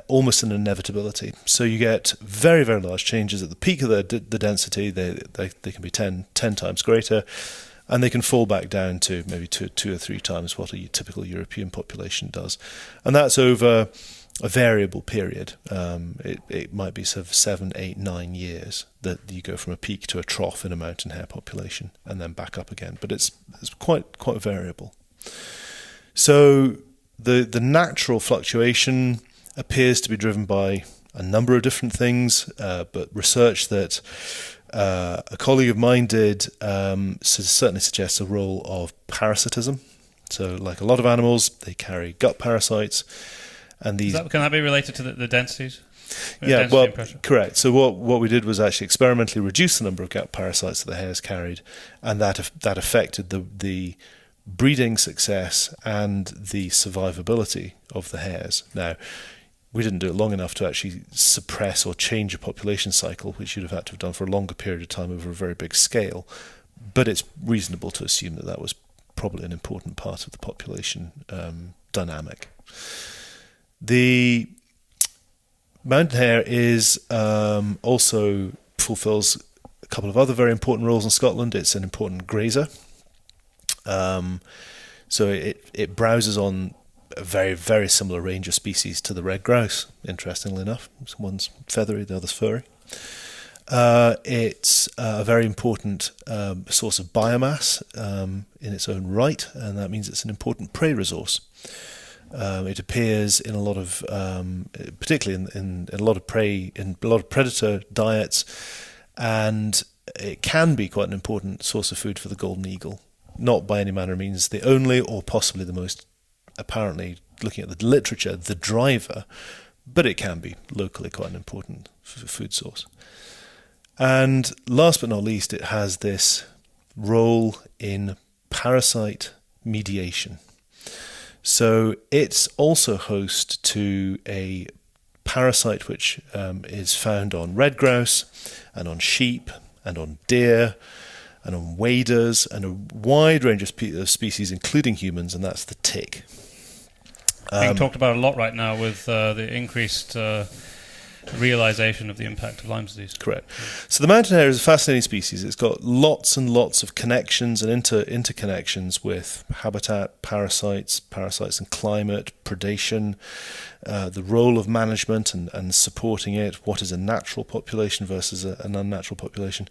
almost an inevitability. So you get very, very large changes at the peak of the density. They can be 10 times greater, and they can fall back down to maybe two or 3 times what a typical European population does. And that's over a variable period. It might be sort of 7, 8, 9 years that you go from a peak to a trough in a mountain hare population and then back up again. But it's quite variable. So the natural fluctuation appears to be driven by a number of different things, but research that a colleague of mine did certainly suggests a role of parasitism. So like a lot of animals, they carry gut parasites. And these can that be related to the densities? Yeah, well, correct. So what we did was actually experimentally reduce the number of gut parasites that the hares carried, and that affected the breeding success and the survivability of the hares. Now, we didn't do it long enough to actually suppress or change a population cycle, which you'd have had to have done for a longer period of time over a very big scale. But it's reasonable to assume that that was probably an important part of the population dynamic. The mountain hare is also fulfills a couple of other very important roles in Scotland. It's an important grazer. So it browses on a very, very similar range of species to the red grouse, interestingly enough. One's feathery, the other's furry. It's a very important source of biomass in its own right, and that means it's an important prey resource. It appears in a lot of, particularly in a lot of prey, in a lot of predator diets, and it can be quite an important source of food for the golden eagle. Not by any manner of means the only, or possibly the most, apparently, looking at the literature, the driver, but it can be locally quite an important food source. And last but not least, it has this role in parasite mediation. So it's also host to a parasite which is found on red grouse and on sheep and on deer and on waders and a wide range of species, including humans, and that's the tick. Being talked about a lot right now with the increased realization of the impact of Lyme disease. Correct. So the mountain hare is a fascinating species. It's got lots and lots of connections and interconnections with habitat, parasites and climate, predation, the role of management and supporting it, what is a natural population versus an unnatural population.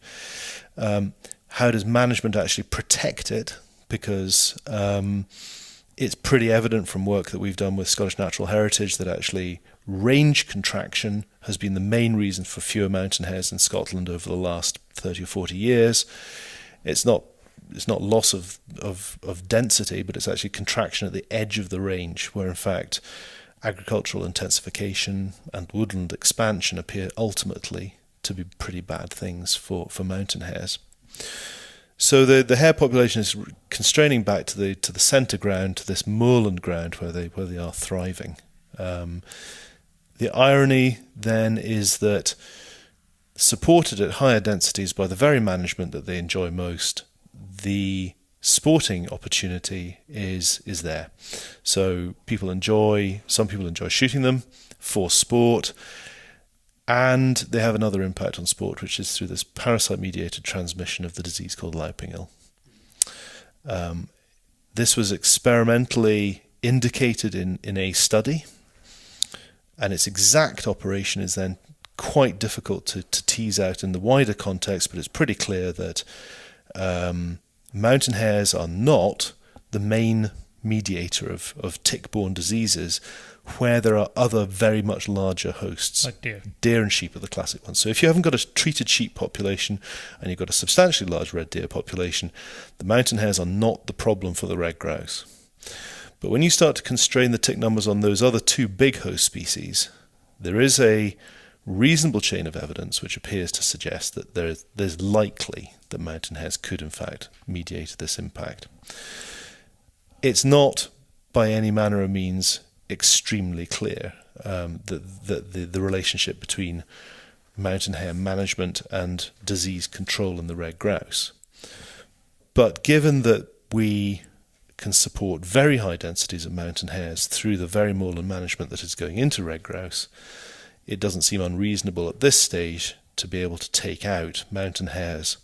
How does management actually protect it? Because it's pretty evident from work that we've done with Scottish Natural Heritage that actually range contraction has been the main reason for fewer mountain hares in Scotland over the last 30 or 40 years. It's not loss of density, but it's actually contraction at the edge of the range, where in fact agricultural intensification and woodland expansion appear ultimately to be pretty bad things for mountain hares. So the hare population is constraining back to the centre ground, to this moorland ground where they are thriving. The irony then is that, supported at higher densities by the very management that they enjoy most, the sporting opportunity is there. So some people enjoy shooting them for sport, and they have another impact on sport, which is through this parasite-mediated transmission of the disease called louping ill. This was experimentally indicated in a study, and its exact operation is then quite difficult to tease out in the wider context, but it's pretty clear that mountain hares are not the main mediator of tick-borne diseases, where there are other very much larger hosts. Like deer. Deer and sheep are the classic ones. So if you haven't got a treated sheep population and you've got a substantially large red deer population, the mountain hares are not the problem for the red grouse. But when you start to constrain the tick numbers on those other two big host species, there is a reasonable chain of evidence which appears to suggest that there's likely that mountain hares could in fact mediate this impact. It's not by any manner of means extremely clear that the relationship between mountain hare management and disease control in the red grouse. But given that we can support very high densities of mountain hares through the very moorland management that is going into red grouse, it doesn't seem unreasonable at this stage to be able to take out mountain hares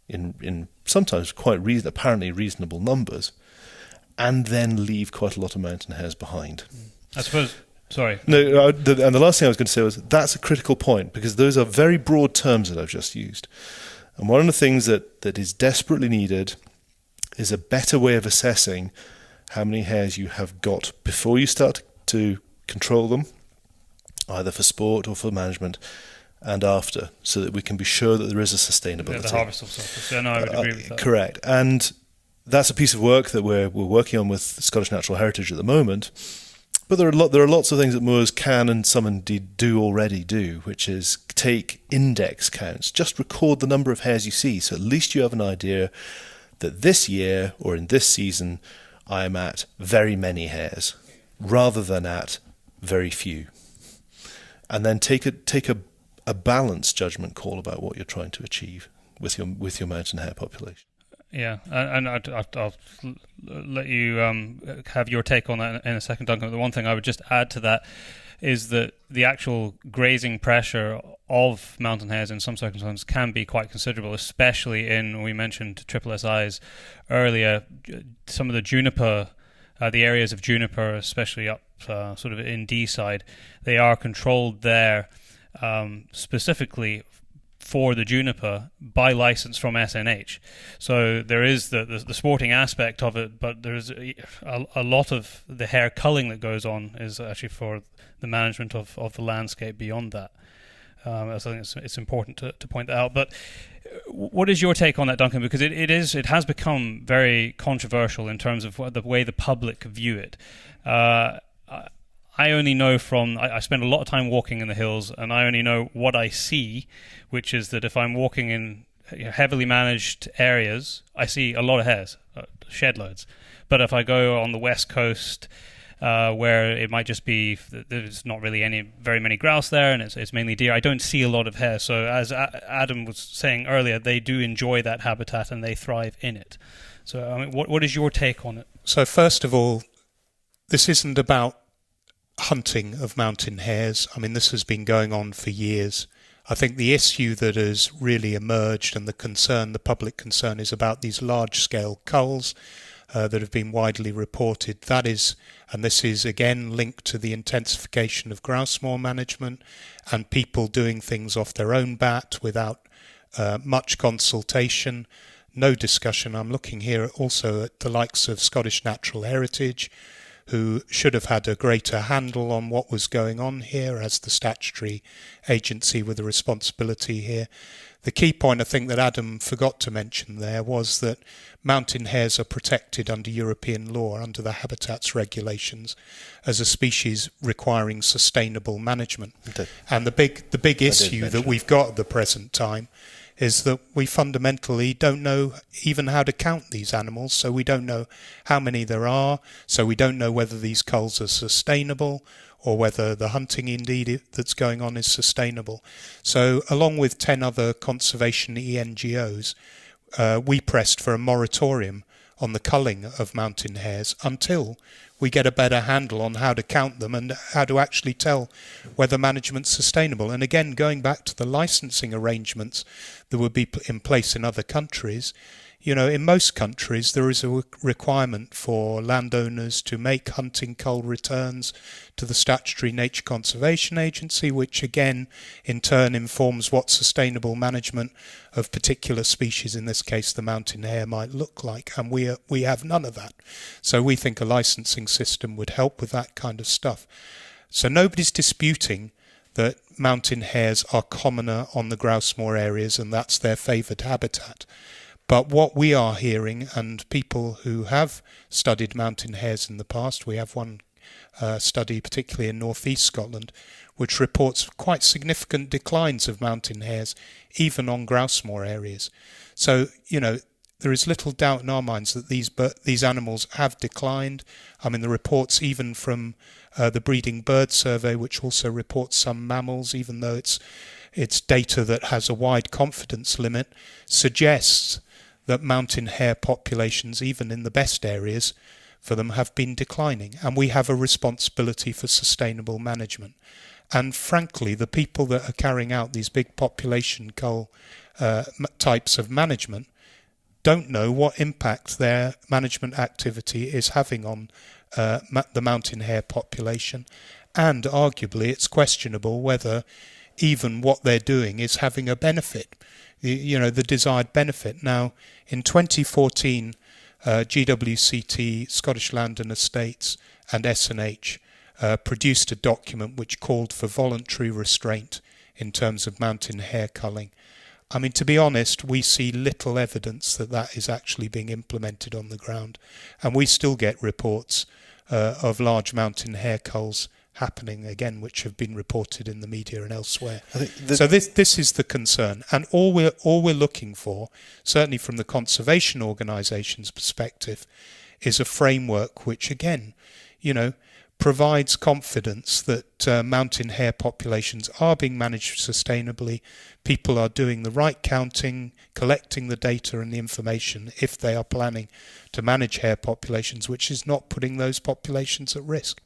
in sometimes quite apparently reasonable numbers, and then leave quite a lot of mountain hares behind. I suppose. Sorry. No, and the last thing I was going to say was that's a critical point, because those are very broad terms that I've just used. And one of the things that is desperately needed is a better way of assessing how many hares you have got before you start to control them, either for sport or for management, and after, so that we can be sure that there is a sustainability. Yeah, the harvest of surplus. Yeah, no, I would agree with that. Correct. And that's a piece of work that we're working on with Scottish Natural Heritage at the moment. But there are lots of things that moors can and some indeed do already do, which is take index counts. Just record the number of hares you see, so at least you have an idea that this year or in this season I am at very many hares, rather than at very few. and then take a balanced judgment call about what you're trying to achieve with your mountain hare population. Yeah, and I'll let you have your take on that in a second, Duncan. The one thing I would just add to that is that the actual grazing pressure of mountain hares in some circumstances can be quite considerable, especially we mentioned triple SIs earlier, some of the juniper, the areas of juniper, especially up sort of in D side, they are controlled there specifically for the juniper by license from SNH. So there is the sporting aspect of it, but there's a lot of the hare culling that goes on is actually for the management of the landscape beyond that. I think it's important to point that out. But what is your take on that, Duncan? Because it has become very controversial in terms of the way the public view it. I only know I spend a lot of time walking in the hills, and I only know what I see, which is that if I'm walking in heavily managed areas, I see a lot of hares, shed loads. But if I go on the west coast, where it might just be there's not really very many grouse there, and it's mainly deer, I don't see a lot of hare. So as Adam was saying earlier, they do enjoy that habitat and they thrive in it. So I mean, what is your take on it? So first of all, this isn't about hunting of mountain hares. I mean, this has been going on for years. I think the issue that has really emerged and the public concern is about these large-scale culls that have been widely reported. That is, and this is again linked to the intensification of grouse moor management and people doing things off their own bat without much consultation, no discussion. I'm looking here also at the likes of Scottish Natural Heritage, who should have had a greater handle on what was going on here as the statutory agency with a responsibility here. The key point I think that Adam forgot to mention there was that mountain hares are protected under European law, under the habitats regulations, as a species requiring sustainable management. And the big issue that we've got at the present time is that we fundamentally don't know even how to count these animals, so we don't know how many there are, so we don't know whether these culls are sustainable or whether the hunting indeed that's going on is sustainable. So along with 10 other conservation NGOs, we pressed for a moratorium on the culling of mountain hares until we get a better handle on how to count them and how to actually tell whether management's sustainable. And again, going back to the licensing arrangements that would be in place in other countries, in most countries there is a requirement for landowners to make hunting cull returns to the statutory Nature Conservation Agency, which again in turn informs what sustainable management of particular species, in this case the mountain hare, might look like, and we have none of that. So we think a licensing system would help with that kind of stuff. So nobody's disputing that mountain hares are commoner on the grouse moor areas and that's their favoured habitat. But what we are hearing, and people who have studied mountain hares in the past, we have one study particularly in northeast Scotland, which reports quite significant declines of mountain hares, even on grouse moor areas. So, there is little doubt in our minds that these animals have declined. I mean, the reports even from the Breeding Bird Survey, which also reports some mammals, even though it's data that has a wide confidence limit, suggests that mountain hare populations, even in the best areas for them, have been declining. And we have a responsibility for sustainable management. And frankly, the people that are carrying out these big population cull types of management don't know what impact their management activity is having on the mountain hare population. And arguably, it's questionable whether even what they're doing is having a benefit, the desired benefit. Now, in 2014, GWCT, Scottish Land and Estates, and SNH produced a document which called for voluntary restraint in terms of mountain hare culling. I mean, to be honest, we see little evidence that is actually being implemented on the ground, and we still get reports of large mountain hare culls happening again, which have been reported in the media and elsewhere. So this is the concern, and all we're looking for, certainly from the conservation organisation's perspective, is a framework which, again, provides confidence that mountain hare populations are being managed sustainably. People are doing the right counting, collecting the data and the information if they are planning to manage hare populations, which is not putting those populations at risk.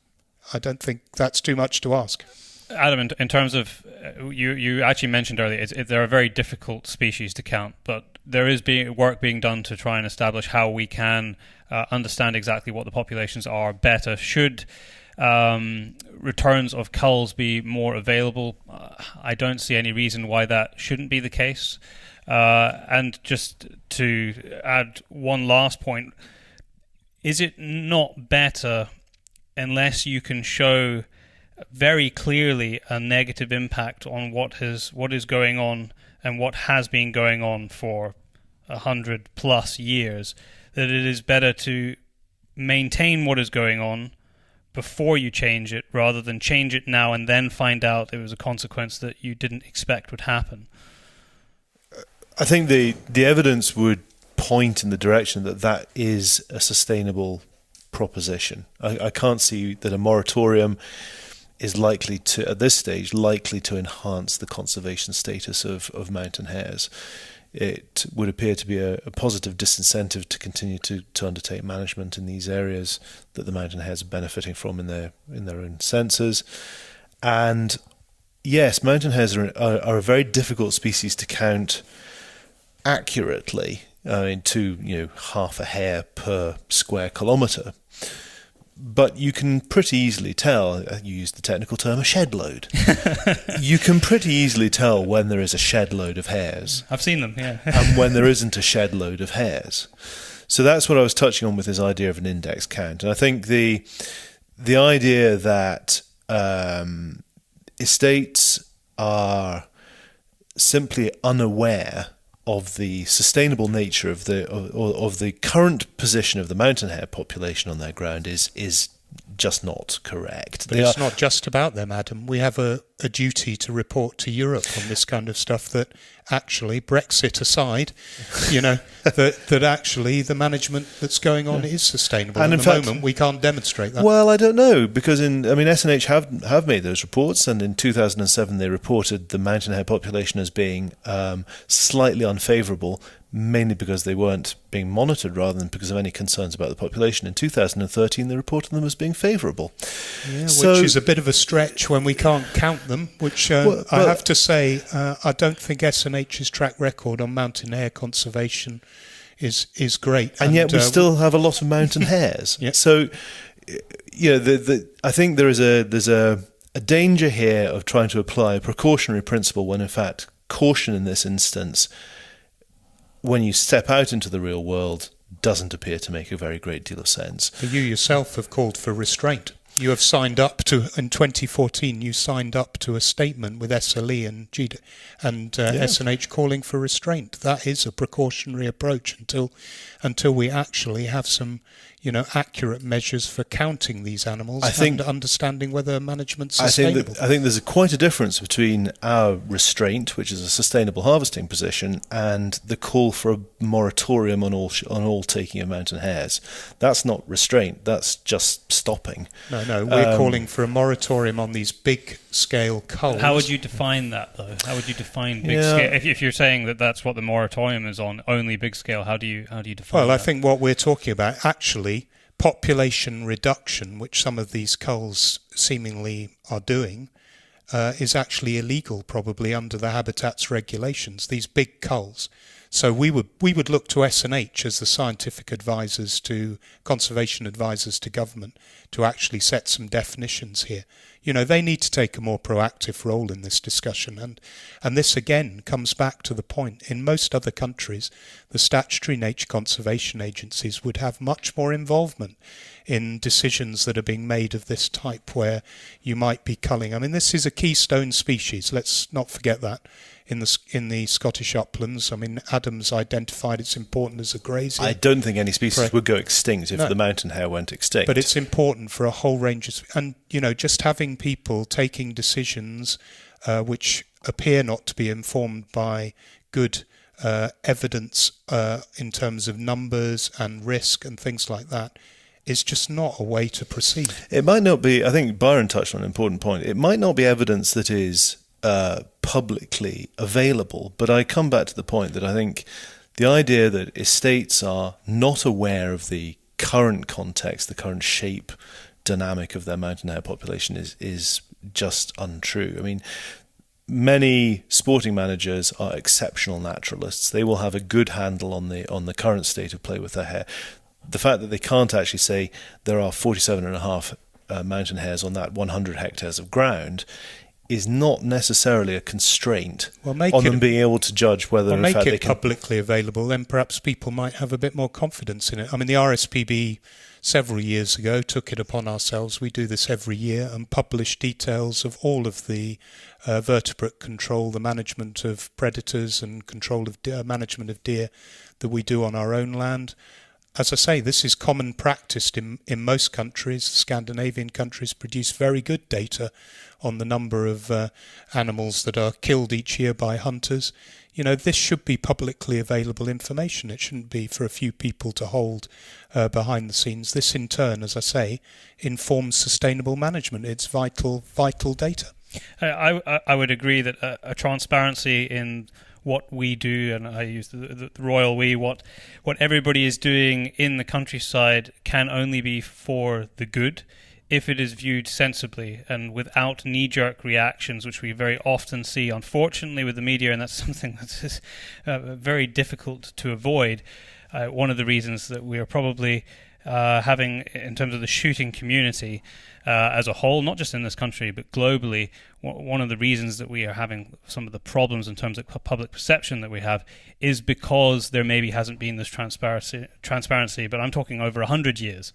I don't think that's too much to ask. Adam, in terms of, you actually mentioned earlier, they're a very difficult species to count, but there is work being done to try and establish how we can understand exactly what the populations are better. Should returns of culls be more available? I don't see any reason why that shouldn't be the case. And just to add one last point, is it not better unless you can show very clearly a negative impact on what is going on and what has been going on for 100+ years, that it is better to maintain what is going on before you change it, rather than change it now and then find out it was a consequence that you didn't expect would happen? I think the evidence would point in the direction that is a sustainable proposition. I can't see that a moratorium is likely to, at this stage, to enhance the conservation status of mountain hares. It would appear to be a positive disincentive to continue to undertake management in these areas that the mountain hares are benefiting from in their own senses. And yes, mountain hares are a very difficult species to count accurately. To half a hare per square kilometre. But you can pretty easily tell, you use the technical term, a shed load. You can pretty easily tell when there is a shed load of hares. I've seen them, yeah. And when there isn't a shed load of hares. So that's what I was touching on with this idea of an index count. And I think the idea that estates are simply unaware of the sustainable nature of the current position of the mountain hare population on their ground is just not correct. But it's not just about them, Adam. We have a duty to report to Europe on this kind of stuff, that actually, Brexit aside, that actually the management that's going on is sustainable. And in fact, moment, we can't demonstrate that. Well, I don't know, because SNH have made those reports, and in 2007 they reported the mountain hare population as being slightly unfavourable, mainly because they weren't being monitored rather than because of any concerns about the population. In 2013 they reported them as being favourable. Yeah, which is a bit of a stretch when we can't count them, which I have to say, I don't think SNH's track record on mountain hare conservation is great. And yet we still have a lot of mountain hares. Yeah. So, I think there's a danger here of trying to apply a precautionary principle when in fact caution in this instance, when you step out into the real world, doesn't appear to make a very great deal of sense. You yourself have called for restraint. You have signed up to, in 2014, you signed up to a statement with SLE and SNH calling for restraint. That is a precautionary approach until we actually have some, accurate measures for counting these animals and understanding whether management's sustainable. I think there's quite a difference between our restraint, which is a sustainable harvesting position, and the call for a moratorium on all taking of mountain hares. That's not restraint. That's just stopping. No, we're calling for a moratorium on these big-scale culls. How would you define that, though? How would you define big scale? If you're saying that that's what the moratorium is on, only big scale, how do you define that? Well, I think what we're talking about, actually, population reduction, which some of these culls seemingly are doing, is actually illegal, probably under the habitats regulations. These big culls. So we would look to SNH as the scientific advisors to conservation advisors to government to actually set some definitions here. They need to take a more proactive role in this discussion, and this again comes back to the point. In most other countries, the statutory nature conservation agencies would have much more involvement in decisions that are being made of this type, where you might be culling. This is a keystone species. Let's not forget that. In the Scottish uplands, Adams identified its importance as a grazier. I don't think any species would go extinct if the mountain hare went extinct. But it's important for a whole range of... And, just having people taking decisions which appear not to be informed by good evidence in terms of numbers and risk and things like that is just not a way to proceed. It might not be, I think Byron touched on an important point, it might not be evidence that is publicly available, but I come back to the point that I think the idea that estates are not aware of the current context, the current shape, dynamic of their mountain hare population is just untrue. I mean, many sporting managers are exceptional naturalists. They will have a good handle on the current state of play with their hare. The fact that they can't actually say there are 47.5 mountain hares on that 100 hectares of ground is not necessarily a constraint on them being able to judge whether in fact they can... publicly available, then perhaps people might have a bit more confidence in it. I mean, the RSPB several years ago took it upon ourselves, we do this every year, and publish details of all of the vertebrate control, the management of predators and control of management of deer that we do on our own land. As I say, this is common practice in most countries. Scandinavian countries produce very good data on the number of animals that are killed each year by hunters. You know, this should be publicly available information. It shouldn't be for a few people to hold behind the scenes. This, in turn, as I say, informs sustainable management. It's vital data. I would agree that a transparency in what we do, and I use the royal we, what everybody is doing in the countryside can only be for the good if it is viewed sensibly and without knee-jerk reactions, which we very often see, unfortunately, with the media, and that's something that's very difficult to avoid. One of the reasons that we are probably having, in terms of the shooting community as a whole, not just in this country but globally, one of the reasons that we are having some of the problems in terms of public perception that we have is because there maybe hasn't been this transparency, but I'm talking over 100 years.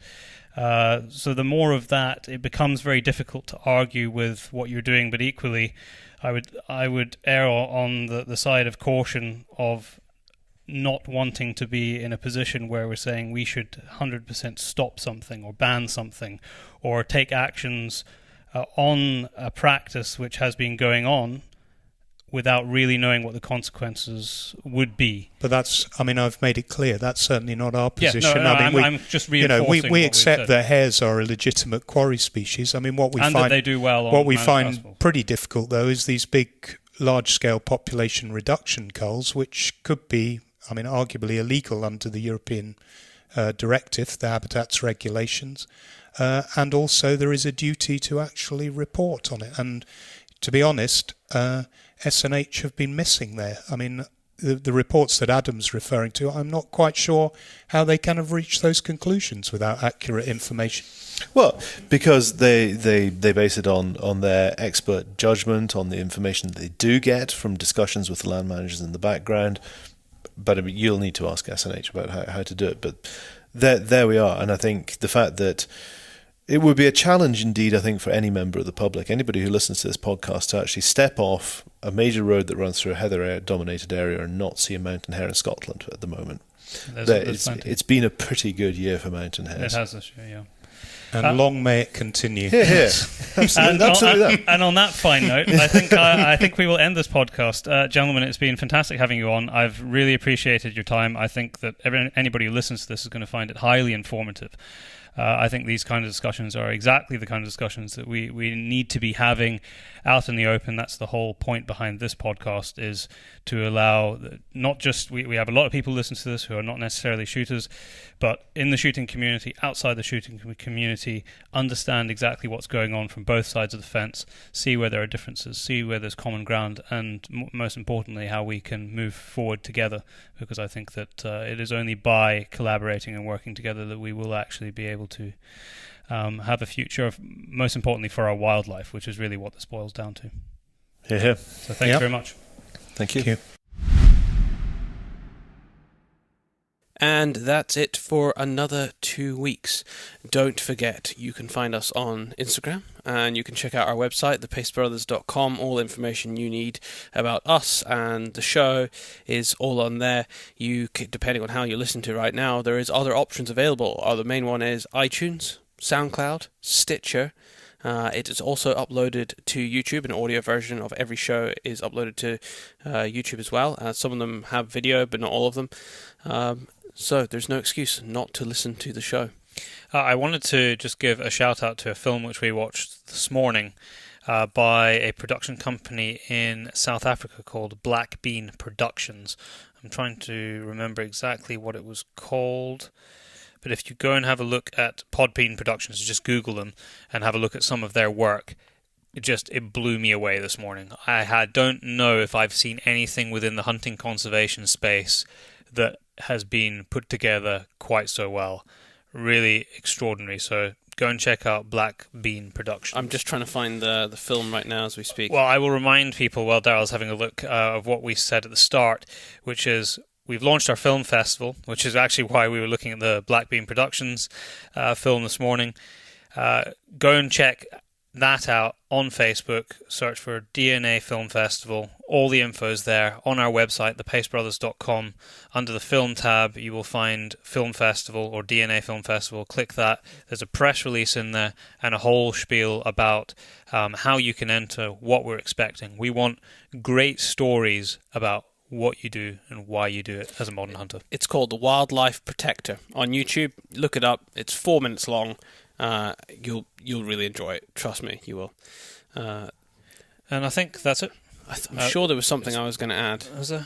So the more of that, it becomes very difficult to argue with what you're doing, but equally I would err on the side of caution of not wanting to be in a position where we're saying we should 100% stop something or ban something or take actions on a practice which has been going on without really knowing what the consequences would be. But I've made it clear, that's certainly not our position. Yeah, I'm just reinforcing we accept that hares are a legitimate quarry species. I mean, what we find that they do well. What we find pretty difficult, though, is these big, large-scale population reduction culls, which could be, arguably illegal under the European directive, the habitats regulations, and also there is a duty to actually report on it. And to be honest, SNH have been missing there. I mean, the reports that Adam's referring to, I'm not quite sure how they can have reached those conclusions without accurate information. Well, because they base it on their expert judgment, on the information that they do get from discussions with the land managers in the background. But you'll need to ask SNH about how to do it. But there we are. And I think the fact that it would be a challenge indeed, I think, for any member of the public, anybody who listens to this podcast, to actually step off a major road that runs through a heather-dominated area and not see a mountain hare in Scotland at the moment. It's been a pretty good year for mountain hares. It has this year, yeah. And long may it continue. Yeah. Absolutely. And on that fine note, I think we will end this podcast. Gentlemen, it's been fantastic having you on. I've really appreciated your time. I think that anybody who listens to this is going to find it highly informative. I think these kind of discussions are exactly the kind of discussions that we need to be having out in the open. That's the whole point behind this podcast, is to allow not just, we have a lot of people listen to this who are not necessarily shooters, but in the shooting community, outside the shooting community, understand exactly what's going on from both sides of the fence, see where there are differences, see where there's common ground, and most importantly, how we can move forward together, because I think that it is only by collaborating and working together that we will actually be able to have a future, most importantly for our wildlife, which is really what this boils down to. Yeah. So thanks very much. Thank you. And that's it for another 2 weeks. Don't forget, you can find us on Instagram, and you can check out our website, thepacebrothers.com. All information you need about us and the show is all on there. Depending on how you listen to right now, there is other options available. The main one is iTunes, SoundCloud, Stitcher. It is also uploaded to YouTube. An audio version of every show is uploaded to YouTube as well. Some of them have video, but not all of them. So there's no excuse not to listen to the show. I wanted to just give a shout out to a film which we watched this morning by a production company in South Africa called Black Bean Productions. I'm trying to remember exactly what it was called, but if you go and have a look at Podbean Productions, just Google them and have a look at some of their work, it blew me away this morning. Don't know if I've seen anything within the hunting conservation space that has been put together quite so well. Really extraordinary. So go and check out Black Bean Productions. I'm just trying to find the film right now as we speak. Well, I will remind people while Daryl's having a look of what we said at the start, which is we've launched our film festival, which is actually why we were looking at the Black Bean Productions film this morning. Go and check that out on Facebook. Search for DNA Film Festival. All the info's there on our website, thepacebrothers.com. Under the film tab, you will find Film Festival or DNA Film Festival. Click that. There's a press release in there and a whole spiel about how you can enter, what we're expecting. We want great stories about what you do and why you do it as a modern hunter. It's called The Wildlife Protector on YouTube. Look it up. It's 4 minutes long. You'll really enjoy it. Trust me, you will. And I think that's it. I'm sure there was something I was going to add. Was there?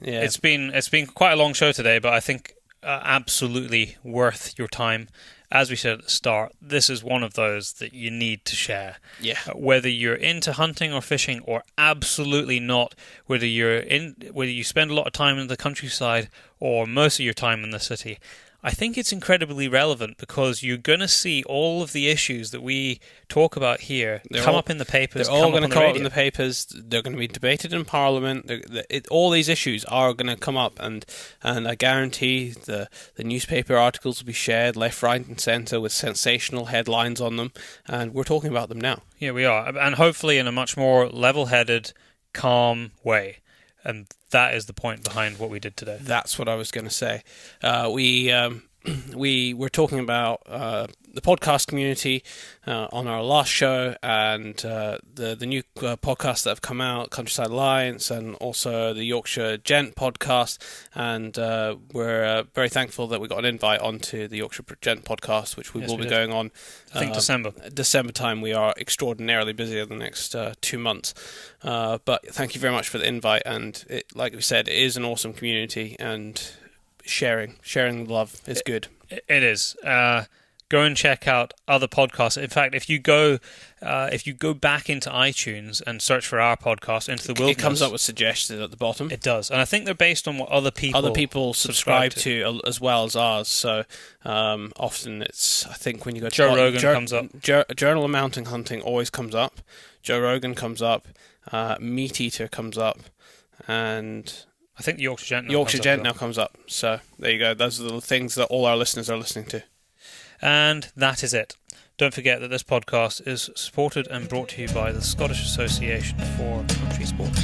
Yeah. It's been quite a long show today, but I think absolutely worth your time. As we said at the start, this is one of those that you need to share. Yeah. Whether you're into hunting or fishing or absolutely not, whether you spend a lot of time in the countryside or most of your time in the city, I think it's incredibly relevant because you're going to see all of the issues that we talk about here come up in the papers. They're all going to come up in the papers. They're going to be debated in Parliament. All these issues are going to come up, and I guarantee the newspaper articles will be shared left, right, and centre with sensational headlines on them, and we're talking about them now. Yeah, we are, and hopefully in a much more level-headed, calm way. And that is the point behind what we did today. That's what I was going to say. We were talking about the podcast community on our last show, and the new podcasts that have come out, Countryside Alliance, and also the Yorkshire Gent podcast. And we're very thankful that we got an invite onto the Yorkshire Gent podcast, which will be going on. I think December time. We are extraordinarily busy over the next 2 months. But thank you very much for the invite. And like we said, it is an awesome community, and sharing love is good. It is. Go and check out other podcasts. In fact, if you go back into iTunes and search for our podcast, Into the Wilderness, it comes up with suggested at the bottom. It does, and I think they're based on what other people subscribe to as well as ours. So often it's, I think when you go to Joe Rogan comes up. Journal of Mountain Hunting always comes up. Joe Rogan comes up. Meat Eater comes up, and I think the Yorkshire Gent now comes up. So there you go. Those are the things that all our listeners are listening to. And that is it. Don't forget that this podcast is supported and brought to you by the Scottish Association for Countrysports.